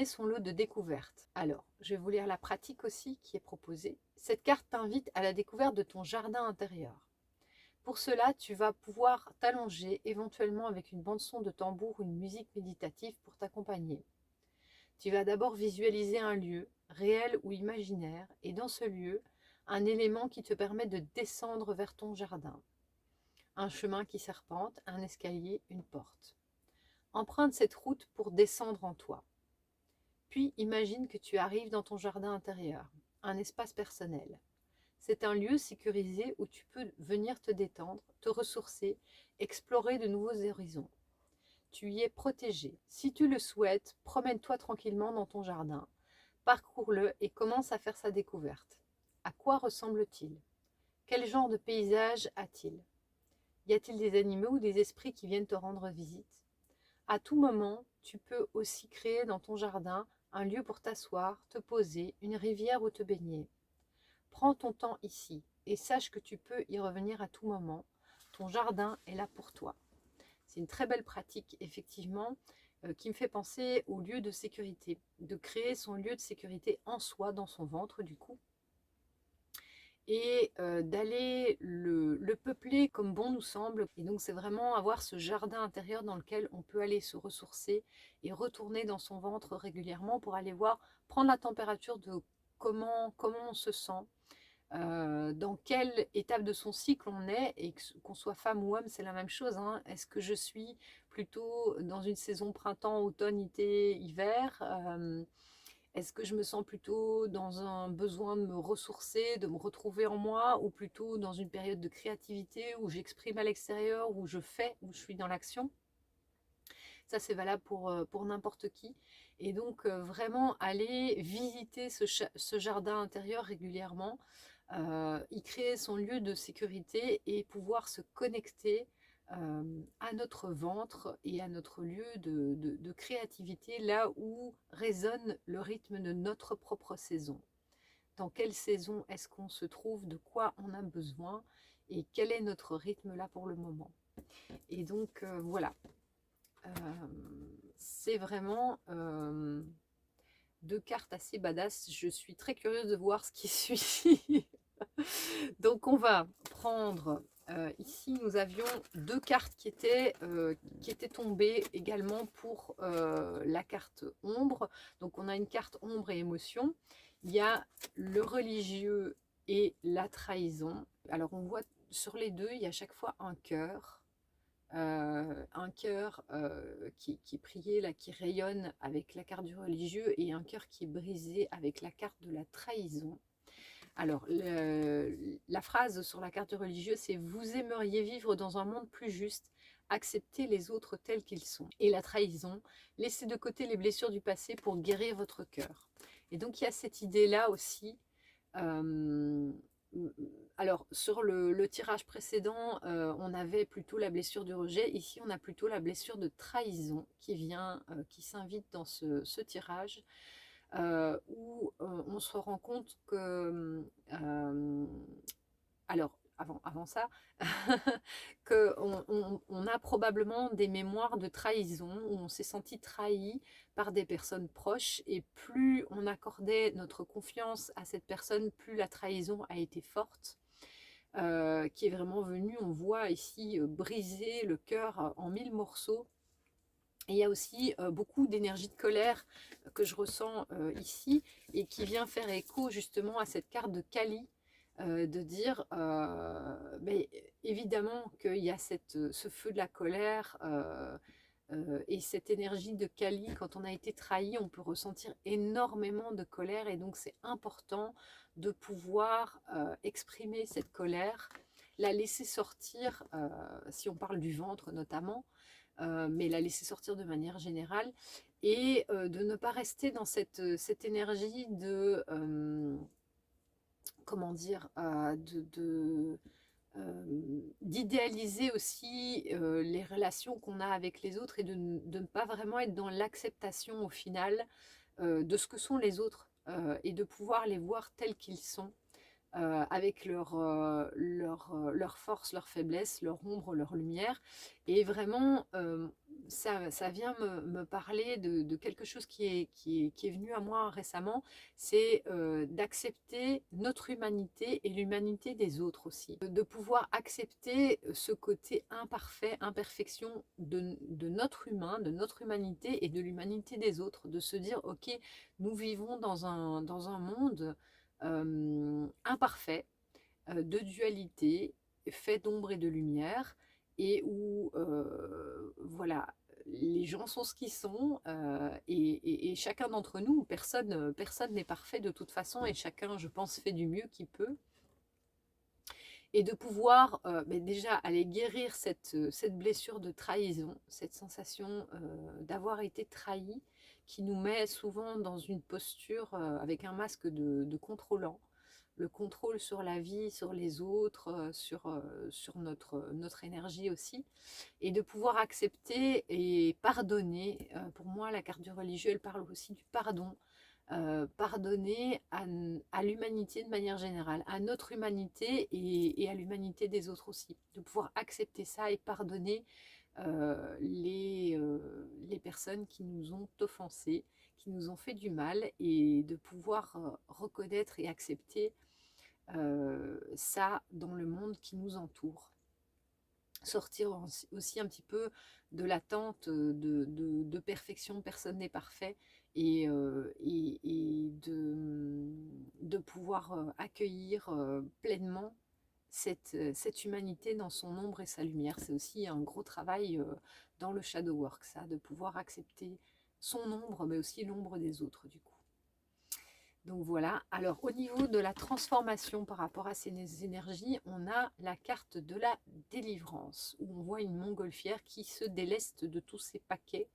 son lot de découvertes. Alors, je vais vous lire la pratique aussi qui est proposée. Cette carte t'invite à la découverte de ton jardin intérieur. Pour cela, tu vas pouvoir t'allonger éventuellement avec une bande-son de tambour ou une musique méditative pour t'accompagner. Tu vas d'abord visualiser un lieu, réel ou imaginaire, et dans ce lieu, un élément qui te permet de descendre vers ton jardin. Un chemin qui serpente, un escalier, une porte. Emprunte cette route pour descendre en toi. Puis imagine que tu arrives dans ton jardin intérieur, un espace personnel. C'est un lieu sécurisé où tu peux venir te détendre, te ressourcer, explorer de nouveaux horizons. Tu y es protégé. Si tu le souhaites, promène-toi tranquillement dans ton jardin, parcours-le et commence à faire sa découverte. À quoi ressemble-t-il? Quel genre de paysage a-t-il? Y a-t-il des animaux ou des esprits qui viennent te rendre visite? À tout moment, tu peux aussi créer dans ton jardin un lieu pour t'asseoir, te poser, une rivière où te baigner. Prends ton temps ici et sache que tu peux y revenir à tout moment. Ton jardin est là pour toi. C'est une très belle pratique, effectivement, qui me fait penser au lieu de sécurité, de créer son lieu de sécurité en soi, dans son ventre du coup, et d'aller le peupler comme bon nous semble. Et donc c'est vraiment avoir ce jardin intérieur dans lequel on peut aller se ressourcer et retourner dans son ventre régulièrement pour aller voir, prendre la température de comment on se sent, dans quelle étape de son cycle on est, et qu'on soit femme ou homme, c'est la même chose, hein. Est-ce que je suis plutôt dans une saison printemps, automne, été, hiver? Est-ce que je me sens plutôt dans un besoin de me ressourcer, de me retrouver en moi, ou plutôt dans une période de créativité où j'exprime à l'extérieur, où je fais, où je suis dans l'action? Ça, c'est valable pour n'importe qui. Et donc, vraiment, aller visiter ce jardin intérieur régulièrement, y créer son lieu de sécurité et pouvoir se connecter à notre ventre et à notre lieu de créativité, là où résonne le rythme de notre propre saison. Dans quelle saison est-ce qu'on se trouve, de quoi on a besoin et quel est notre rythme là pour le moment. Et donc voilà, euh, c'est vraiment deux cartes assez badass. Je suis très curieuse de voir ce qui suit. Donc on va prendre, ici nous avions deux cartes qui étaient tombées également pour la carte ombre. Donc on a une carte ombre et émotion. Il y a le religieux et la trahison. Alors on voit sur les deux, il y a à chaque fois un cœur. Qui est prié, là, qui rayonne avec la carte du religieux, et un cœur qui est brisé avec la carte de la trahison. Alors, la phrase sur la carte du religieux, c'est « Vous aimeriez vivre dans un monde plus juste, accepter les autres tels qu'ils sont. » Et la trahison, « Laissez de côté les blessures du passé pour guérir votre cœur. » Et donc, il y a cette idée-là aussi. Alors, sur le tirage précédent, on avait plutôt la blessure du rejet. Ici, on a plutôt la blessure de trahison qui s'invite dans ce tirage. Où on se rend compte que, alors avant ça, qu'on a probablement des mémoires de trahison, où on s'est senti trahi par des personnes proches, et plus on accordait notre confiance à cette personne, plus la trahison a été forte. Qui est vraiment venue, on voit ici, briser le cœur en 1000 morceaux. Et il y a aussi beaucoup d'énergie de colère que je ressens ici, et qui vient faire écho justement à cette carte de Kali, de dire, mais évidemment qu'il y a ce feu de la colère, et cette énergie de Kali. Quand on a été trahi, on peut ressentir énormément de colère, et donc c'est important de pouvoir exprimer cette colère, la laisser sortir, si on parle du ventre notamment, mais la laisser sortir de manière générale, et de ne pas rester dans cette énergie de, comment dire, d'idéaliser aussi les relations qu'on a avec les autres, et de ne pas vraiment être dans l'acceptation au final de ce que sont les autres, et de pouvoir les voir tels qu'ils sont, avec leur force, leur faiblesse, leur ombre, leur lumière. Et vraiment, ça vient me parler de quelque chose qui est venu à moi récemment, c'est d'accepter notre humanité et l'humanité des autres aussi. De pouvoir accepter ce côté imparfait, imperfection de notre humain, de notre humanité et de l'humanité des autres. De se dire, ok, nous vivons dans un monde imparfait, de dualité, fait d'ombre et de lumière, et où voilà, les gens sont ce qu'ils sont, et chacun d'entre nous, personne n'est parfait de toute façon, et chacun, je pense, fait du mieux qu'il peut. Et de pouvoir mais déjà aller guérir cette blessure de trahison, cette sensation d'avoir été trahi, qui nous met souvent dans une posture avec un masque de contrôlant, le contrôle sur la vie, sur les autres, sur notre énergie aussi, et de pouvoir accepter et pardonner. Pour moi, la carte du religieux, elle parle aussi du pardon. Pardonner à l'humanité de manière générale, à notre humanité, et à l'humanité des autres aussi. De pouvoir accepter ça et pardonner les personnes qui nous ont offensés, qui nous ont fait du mal, et de pouvoir reconnaître et accepter ça dans le monde qui nous entoure. Sortir aussi un petit peu de l'attente de perfection, personne n'est parfait, et de pouvoir accueillir pleinement cette humanité dans son ombre et sa lumière. C'est aussi un gros travail dans le shadow work, ça, de pouvoir accepter son ombre, mais aussi l'ombre des autres du coup. Donc voilà, alors au niveau de la transformation par rapport à ces énergies, on a la carte de la délivrance, où on voit une montgolfière qui se déleste de tous ses paquets,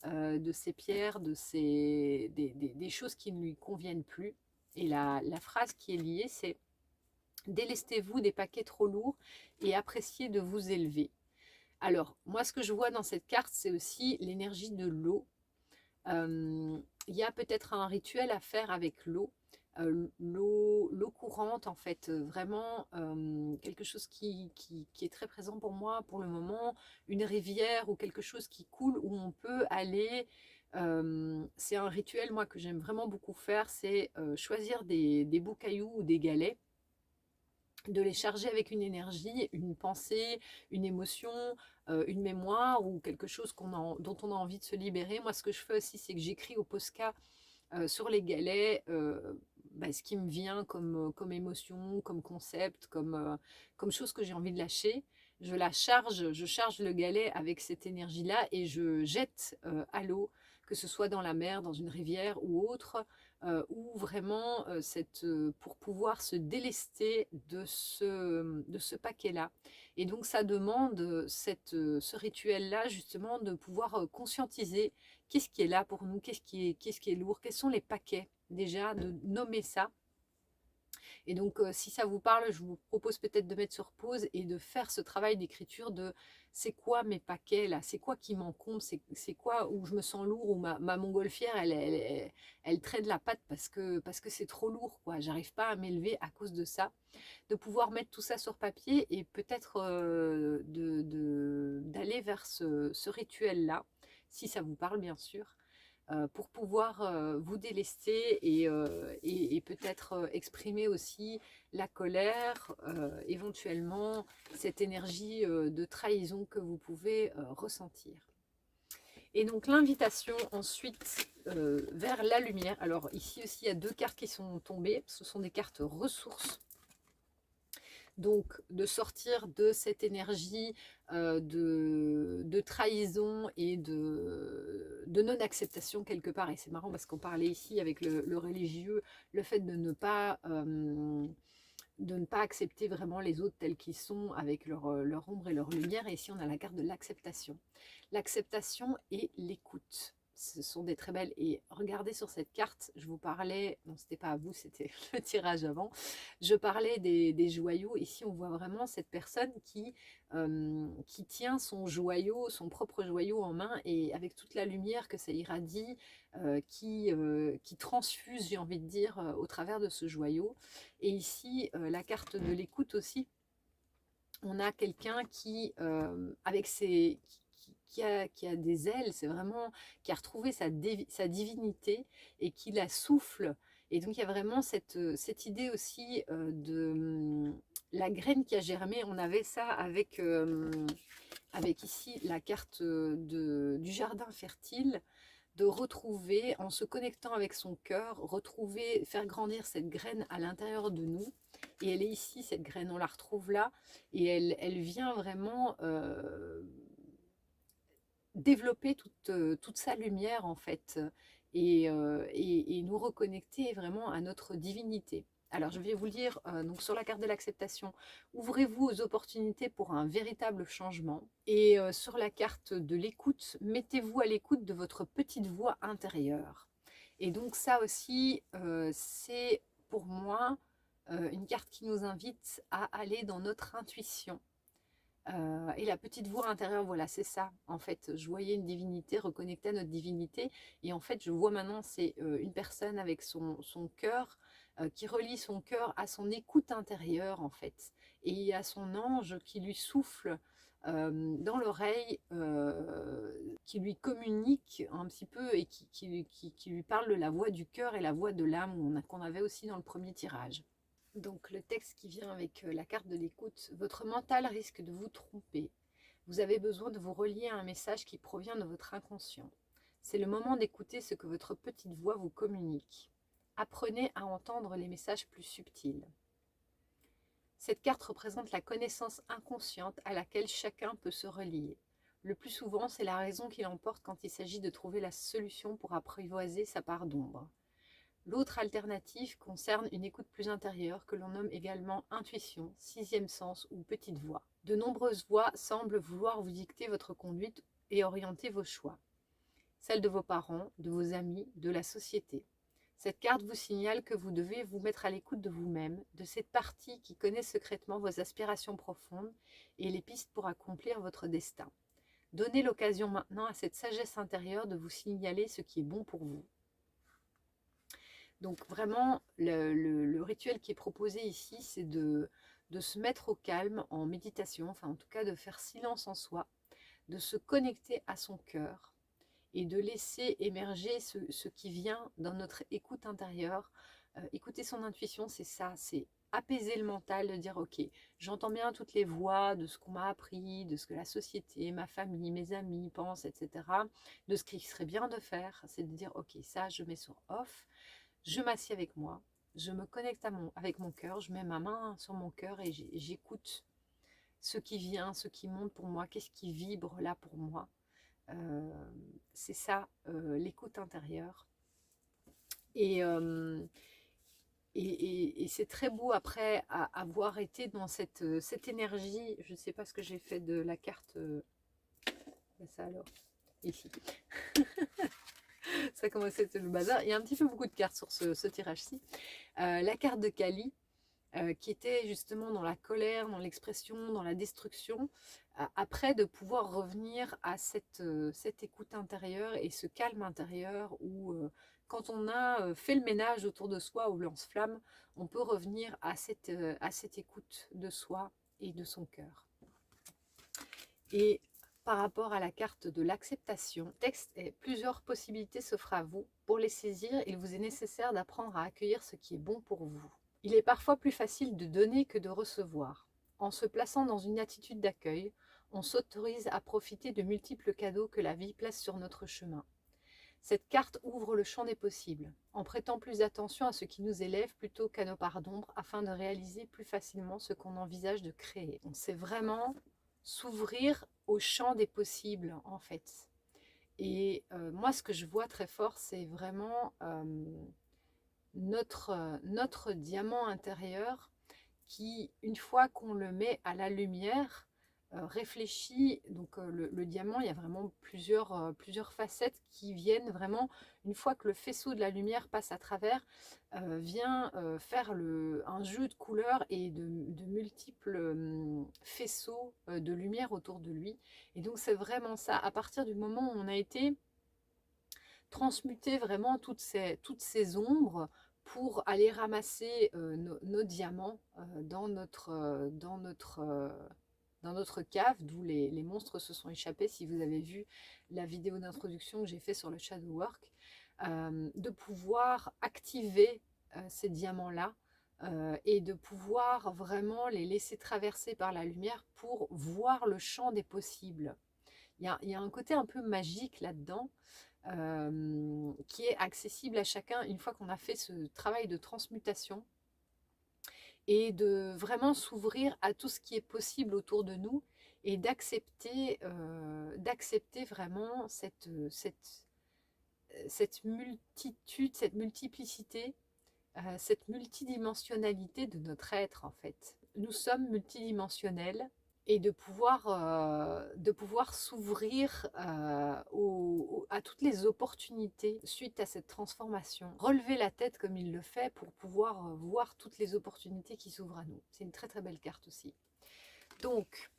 de ses pierres, des choses qui ne lui conviennent plus. Et la phrase qui est liée, c'est « Délestez-vous des paquets trop lourds et appréciez de vous élever ». Alors, moi, ce que je vois dans cette carte, c'est aussi l'énergie de l'eau. Il y a peut-être un rituel à faire avec l'eau, l'eau courante en fait, vraiment quelque chose qui est très présent pour moi pour le moment, une rivière ou quelque chose qui coule où on peut aller. C'est un rituel moi que j'aime vraiment beaucoup faire, c'est choisir des beaux cailloux ou des galets, de les charger avec une énergie, une pensée, une émotion, une mémoire ou quelque chose dont on a envie de se libérer. Moi, ce que je fais aussi, c'est que j'écris au Posca sur les galets ce qui me vient comme émotion, comme concept, comme chose que j'ai envie de lâcher. Je charge le galet avec cette énergie-là et je jette à l'eau, que ce soit dans la mer, dans une rivière ou autre, ou vraiment pour pouvoir se délester de ce paquet-là. Et donc ça demande ce rituel-là justement de pouvoir conscientiser qu'est-ce qui est là pour nous, qu'est-ce qui est lourd, quels sont les paquets déjà, de nommer ça. Et donc, si ça vous parle, je vous propose peut-être de mettre sur pause et de faire ce travail d'écriture de c'est quoi mes paquets là, c'est quoi qui m'encombre, c'est quoi où je me sens lourd, où ma montgolfière elle traîne la patte parce que c'est trop lourd, quoi. J'arrive pas à m'élever à cause de ça. De pouvoir mettre tout ça sur papier et peut-être d'aller vers ce rituel-là, si ça vous parle bien sûr, pour pouvoir vous délester et peut-être exprimer aussi la colère, éventuellement cette énergie de trahison que vous pouvez ressentir. Et donc l'invitation ensuite vers la lumière. Alors ici aussi il y a deux cartes qui sont tombées, ce sont des cartes ressources. Donc de sortir de cette énergie de trahison et de non-acceptation quelque part. Et c'est marrant parce qu'on parlait ici avec le religieux, le fait de ne pas accepter vraiment les autres tels qu'ils sont avec leur ombre et leur lumière. Et ici on a la carte de l'acceptation. L'acceptation et l'écoute. Ce sont des très belles. Et regardez sur cette carte, je vous parlais, non c'était pas à vous, c'était le tirage avant, je parlais des joyaux. Ici on voit vraiment cette personne qui tient son joyau, son propre joyau en main et avec toute la lumière que ça irradie, qui transfuse, j'ai envie de dire, au travers de ce joyau. Et ici la carte de l'écoute aussi, on a quelqu'un avec qui a des ailes, c'est vraiment, qui a retrouvé sa divinité et qui la souffle. Et donc il y a vraiment cette idée aussi de la graine qui a germé. On avait ça avec ici la carte du jardin fertile, de retrouver, en se connectant avec son cœur, retrouver, faire grandir cette graine à l'intérieur de nous. Et elle est ici, cette graine, on la retrouve là, et elle vient vraiment développer toute sa lumière en fait, et nous reconnecter vraiment à notre divinité. Alors je vais vous lire donc sur la carte de l'acceptation, ouvrez-vous aux opportunités pour un véritable changement. Et sur la carte de l'écoute, mettez-vous à l'écoute de votre petite voix intérieure. Et donc ça aussi, c'est pour moi une carte qui nous invite à aller dans notre intuition. Et la petite voix intérieure, voilà, c'est ça. En fait, je voyais une divinité, reconnecter à notre divinité. Et en fait, je vois maintenant, c'est une personne avec son cœur, qui relie son cœur à son écoute intérieure, en fait. Et il y a son ange qui lui souffle dans l'oreille, qui lui communique un petit peu et qui lui parle de la voix du cœur et la voix de l'âme qu'on avait aussi dans le premier tirage. Donc le texte qui vient avec la carte de l'écoute, votre mental risque de vous tromper. Vous avez besoin de vous relier à un message qui provient de votre inconscient. C'est le moment d'écouter ce que votre petite voix vous communique. Apprenez à entendre les messages plus subtils. Cette carte représente la connaissance inconsciente à laquelle chacun peut se relier. Le plus souvent, c'est la raison qui l'emporte quand il s'agit de trouver la solution pour apprivoiser sa part d'ombre. L'autre alternative concerne une écoute plus intérieure que l'on nomme également intuition, sixième sens ou petite voix. De nombreuses voix semblent vouloir vous dicter votre conduite et orienter vos choix. Celle de vos parents, de vos amis, de la société. Cette carte vous signale que vous devez vous mettre à l'écoute de vous-même, de cette partie qui connaît secrètement vos aspirations profondes et les pistes pour accomplir votre destin. Donnez l'occasion maintenant à cette sagesse intérieure de vous signaler ce qui est bon pour vous. Donc vraiment, le rituel qui est proposé ici, c'est de se mettre au calme en méditation, enfin en tout cas de faire silence en soi, de se connecter à son cœur et de laisser émerger ce qui vient dans notre écoute intérieure. Écouter son intuition, c'est ça, c'est apaiser le mental, de dire ok, j'entends bien toutes les voix de ce qu'on m'a appris, de ce que la société, ma famille, mes amis pensent, etc. De ce qu'il serait bien de faire, c'est de dire ok, ça je mets sur off, je m'assieds avec moi, je me connecte avec mon cœur, je mets ma main sur mon cœur et j'écoute ce qui vient, ce qui monte pour moi, qu'est-ce qui vibre là pour moi. C'est ça, l'écoute intérieure. Et, c'est très beau après avoir été dans cette énergie. Je ne sais pas ce que j'ai fait de la carte. Ça alors, ici. Ça commence à être le bazar. Il y a un petit peu beaucoup de cartes sur ce tirage-ci. La carte de Kali, qui était justement dans la colère, dans l'expression, dans la destruction, après de pouvoir revenir à cette écoute intérieure et ce calme intérieur où quand on a fait le ménage autour de soi au lance-flamme, on peut revenir à cette écoute de soi et de son cœur. Et par rapport à la carte de l'acceptation, texte et plusieurs possibilités s'offrent à vous. Pour les saisir, il vous est nécessaire d'apprendre à accueillir ce qui est bon pour vous. Il est parfois plus facile de donner que de recevoir. En se plaçant dans une attitude d'accueil, on s'autorise à profiter de multiples cadeaux que la vie place sur notre chemin. Cette carte ouvre le champ des possibles, en prêtant plus attention à ce qui nous élève plutôt qu'à nos parts d'ombre, afin de réaliser plus facilement ce qu'on envisage de créer. On sait vraiment s'ouvrir au champ des possibles, en fait. Et moi, ce que je vois très fort, c'est vraiment notre diamant intérieur qui, une fois qu'on le met à la lumière, réfléchit. Donc le diamant, il y a vraiment plusieurs facettes qui viennent vraiment, une fois que le faisceau de la lumière passe à travers, vient faire un jeu de couleurs et de multiples faisceaux de lumière autour de lui. Et donc c'est vraiment ça, à partir du moment où on a été transmuter vraiment toutes ces ombres pour aller ramasser nos diamants dans notre cave, d'où les monstres se sont échappés. Si vous avez vu la vidéo d'introduction que j'ai fait sur le shadow work, de pouvoir activer ces diamants-là et de pouvoir vraiment les laisser traverser par la lumière pour voir le champ des possibles. Il y a un côté un peu magique là-dedans, qui est accessible à chacun une fois qu'on a fait ce travail de transmutation et de vraiment s'ouvrir à tout ce qui est possible autour de nous et d'accepter vraiment cette multitude, cette multiplicité, cette multidimensionnalité de notre être en fait. Nous sommes multidimensionnels et de pouvoir s'ouvrir à toutes les opportunités suite à cette transformation. Relever la tête comme il le fait pour pouvoir voir toutes les opportunités qui s'ouvrent à nous. C'est une très très belle carte aussi. Donc,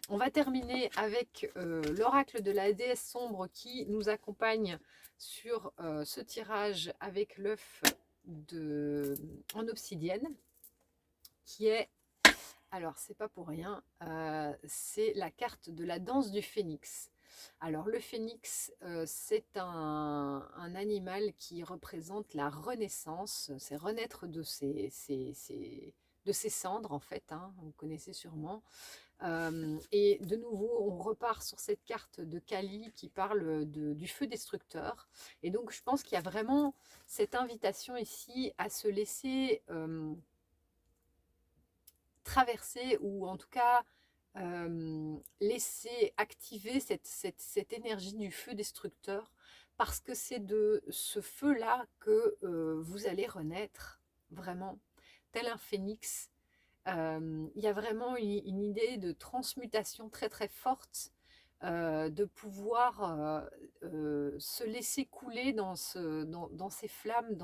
on va terminer avec l'oracle de la déesse sombre qui nous accompagne sur ce tirage avec l'œuf en obsidienne, qui est, alors c'est pas pour rien, c'est la carte de la danse du phénix. Alors le phénix, c'est un animal qui représente la renaissance, c'est renaître de ses cendres en fait, hein, vous connaissez sûrement. Et de nouveau, on repart sur cette carte de Kali qui parle du feu destructeur. Et donc, je pense qu'il y a vraiment cette invitation ici à se laisser traverser ou en tout cas laisser activer cette énergie du feu destructeur parce que c'est de ce feu-là que vous allez renaître, vraiment, tel un phénix. Il y a vraiment une idée de transmutation très très forte, de pouvoir se laisser couler dans ces flammes,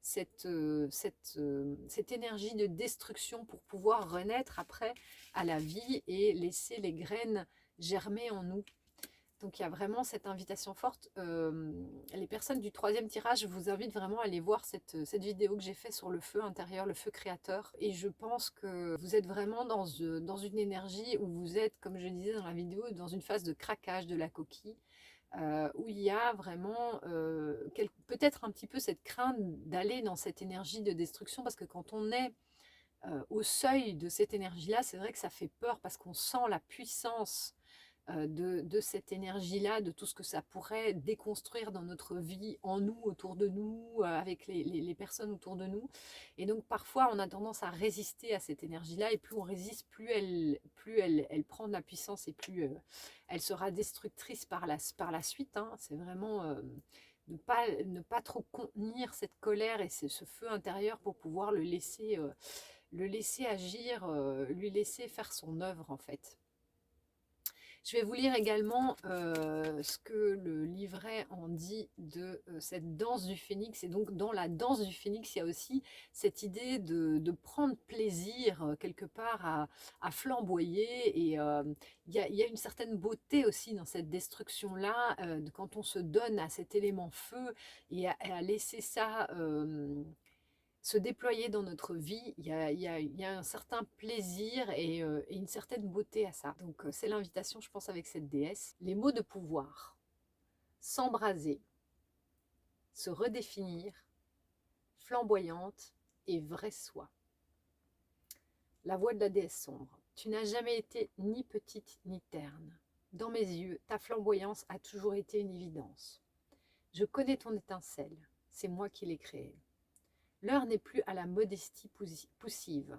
cette énergie de destruction pour pouvoir renaître après à la vie et laisser les graines germer en nous. Donc il y a vraiment cette invitation forte. Les personnes du troisième tirage, je vous invite vraiment à aller voir cette vidéo que j'ai faite sur le feu intérieur, le feu créateur. Et je pense que vous êtes vraiment dans une énergie où vous êtes, comme je disais dans la vidéo, dans une phase de craquage de la coquille. Où il y a vraiment peut-être un petit peu cette crainte d'aller dans cette énergie de destruction, parce que quand on est au seuil de cette énergie-là, c'est vrai que ça fait peur parce qu'on sent la puissance de cette énergie-là, de tout ce que ça pourrait déconstruire dans notre vie, en nous, autour de nous, avec les personnes autour de nous. Et donc parfois on a tendance à résister à cette énergie-là, et plus on résiste, plus elle prend de la puissance, et plus elle sera destructrice par la suite. Hein. C'est vraiment ne pas trop contenir cette colère et ce feu intérieur pour pouvoir le laisser agir, lui laisser faire son œuvre en fait. Je vais vous lire également ce que le livret en dit de cette danse du phénix. Et donc dans la danse du phénix, il y a aussi cette idée de prendre plaisir quelque part à flamboyer. Et il y a une certaine beauté aussi dans cette destruction-là, quand on se donne à cet élément feu et à laisser ça se déployer dans notre vie. Il y a un certain plaisir et une certaine beauté à ça. Donc c'est l'invitation, je pense, avec cette déesse. Les mots de pouvoir: s'embraser, se redéfinir, flamboyante et vraie soi. La voix de la déesse sombre: tu n'as jamais été ni petite ni terne. Dans mes yeux, ta flamboyance a toujours été une évidence. Je connais ton étincelle, c'est moi qui l'ai créée. L'heure n'est plus à la modestie poussive.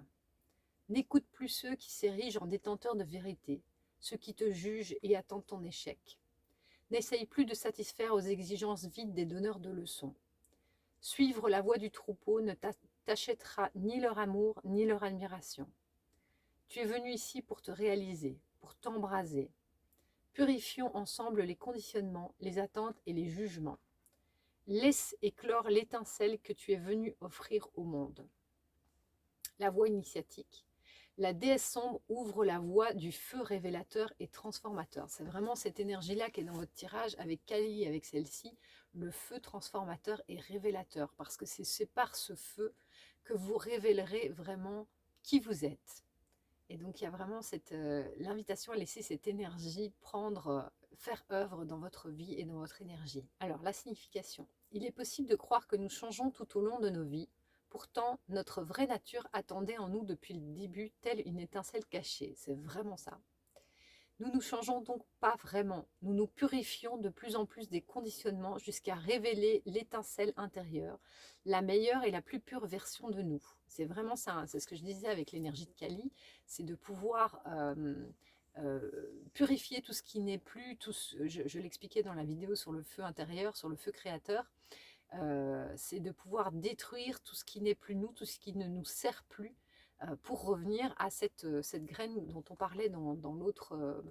N'écoute plus ceux qui s'érigent en détenteurs de vérité, ceux qui te jugent et attendent ton échec. N'essaye plus de satisfaire aux exigences vides des donneurs de leçons. Suivre la voie du troupeau ne t'achètera ni leur amour ni leur admiration. Tu es venu ici pour te réaliser, pour t'embraser. Purifions ensemble les conditionnements, les attentes et les jugements. Laisse éclore l'étincelle que tu es venu offrir au monde. La voie initiatique. La déesse sombre ouvre la voie du feu révélateur et transformateur. C'est vraiment cette énergie-là qui est dans votre tirage avec Kali, avec celle-ci, le feu transformateur et révélateur. Parce que c'est par ce feu que vous révélerez vraiment qui vous êtes. Et donc il y a vraiment l'invitation à laisser cette énergie faire œuvre dans votre vie et dans votre énergie. Alors la signification. Il est possible de croire que nous changeons tout au long de nos vies. Pourtant, notre vraie nature attendait en nous depuis le début, telle une étincelle cachée. C'est vraiment ça. Nous ne changeons donc pas vraiment. Nous nous purifions de plus en plus des conditionnements jusqu'à révéler l'étincelle intérieure, la meilleure et la plus pure version de nous. C'est vraiment ça. Hein. C'est ce que je disais avec l'énergie de Kali, c'est de pouvoir purifier tout ce qui n'est plus. Je l'expliquais dans la vidéo sur le feu intérieur, sur le feu créateur. C'est de pouvoir détruire tout ce qui n'est plus nous, tout ce qui ne nous sert plus, pour revenir à cette graine dont on parlait dans l'autre.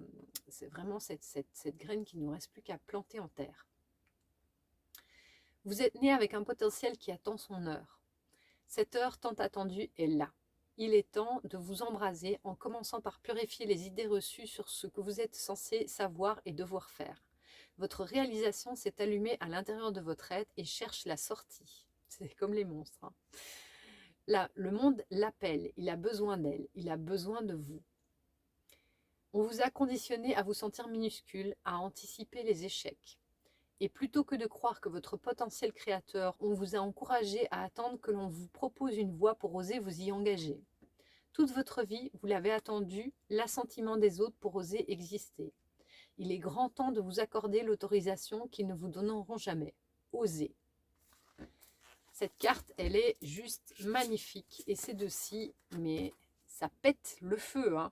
C'est vraiment cette graine qui ne nous reste plus qu'à planter en terre. Vous êtes né avec un potentiel qui attend son heure. Cette heure tant attendue est là. Il est temps de vous embraser en commençant par purifier les idées reçues sur ce que vous êtes censé savoir et devoir faire. Votre réalisation s'est allumée à l'intérieur de votre être et cherche la sortie. C'est comme les monstres. Hein. Là, le monde l'appelle, il a besoin d'elle, il a besoin de vous. On vous a conditionné à vous sentir minuscule, à anticiper les échecs. Et plutôt que de croire que votre potentiel créateur, on vous a encouragé à attendre que l'on vous propose une voie pour oser vous y engager. Toute votre vie, vous l'avez attendu, l'assentiment des autres pour oser exister. Il est grand temps de vous accorder l'autorisation qu'ils ne vous donneront jamais. Osez. Cette carte, elle est juste magnifique. Et ces deux-ci, mais ça pète le feu. Hein.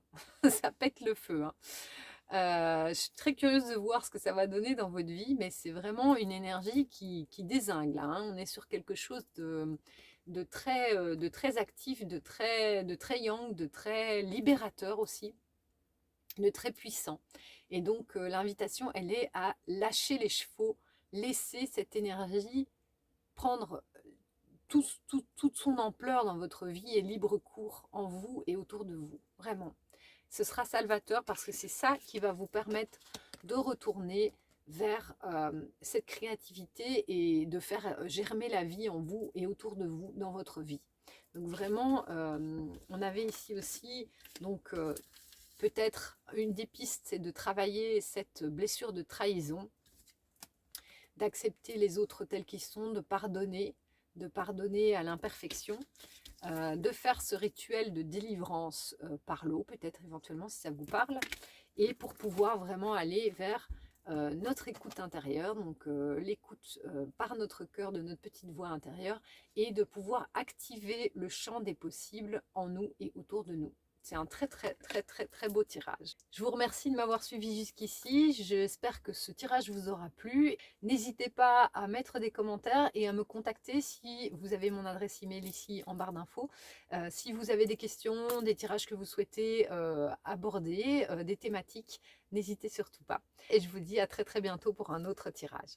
Ça pète le feu. Hein. Je suis très curieuse de voir ce que ça va donner dans votre vie, mais c'est vraiment une énergie qui dézingue là, hein. On est sur quelque chose de très actif, de très yang, de très libérateur aussi, de très puissant. Et donc l'invitation, elle est à lâcher les chevaux, laisser cette énergie prendre toute son ampleur dans votre vie et libre cours en vous et autour de vous. Vraiment. Ce sera salvateur parce que c'est ça qui va vous permettre de retourner vers cette créativité et de faire germer la vie en vous et autour de vous dans votre vie. Donc vraiment, on avait ici aussi, donc peut-être une des pistes, c'est de travailler cette blessure de trahison, d'accepter les autres tels qu'ils sont, de pardonner à l'imperfection, de faire ce rituel de délivrance par l'eau, peut-être éventuellement si ça vous parle, et pour pouvoir vraiment aller vers notre écoute intérieure, donc l'écoute par notre cœur de notre petite voix intérieure, et de pouvoir activer le champ des possibles en nous et autour de nous. C'est un très très très très très beau tirage. Je vous remercie de m'avoir suivi jusqu'ici. J'espère que ce tirage vous aura plu. N'hésitez pas à mettre des commentaires et à me contacter si vous avez mon adresse email ici en barre d'infos. Si vous avez des questions, des tirages que vous souhaitez aborder, des thématiques, n'hésitez surtout pas. Et je vous dis à très très bientôt pour un autre tirage.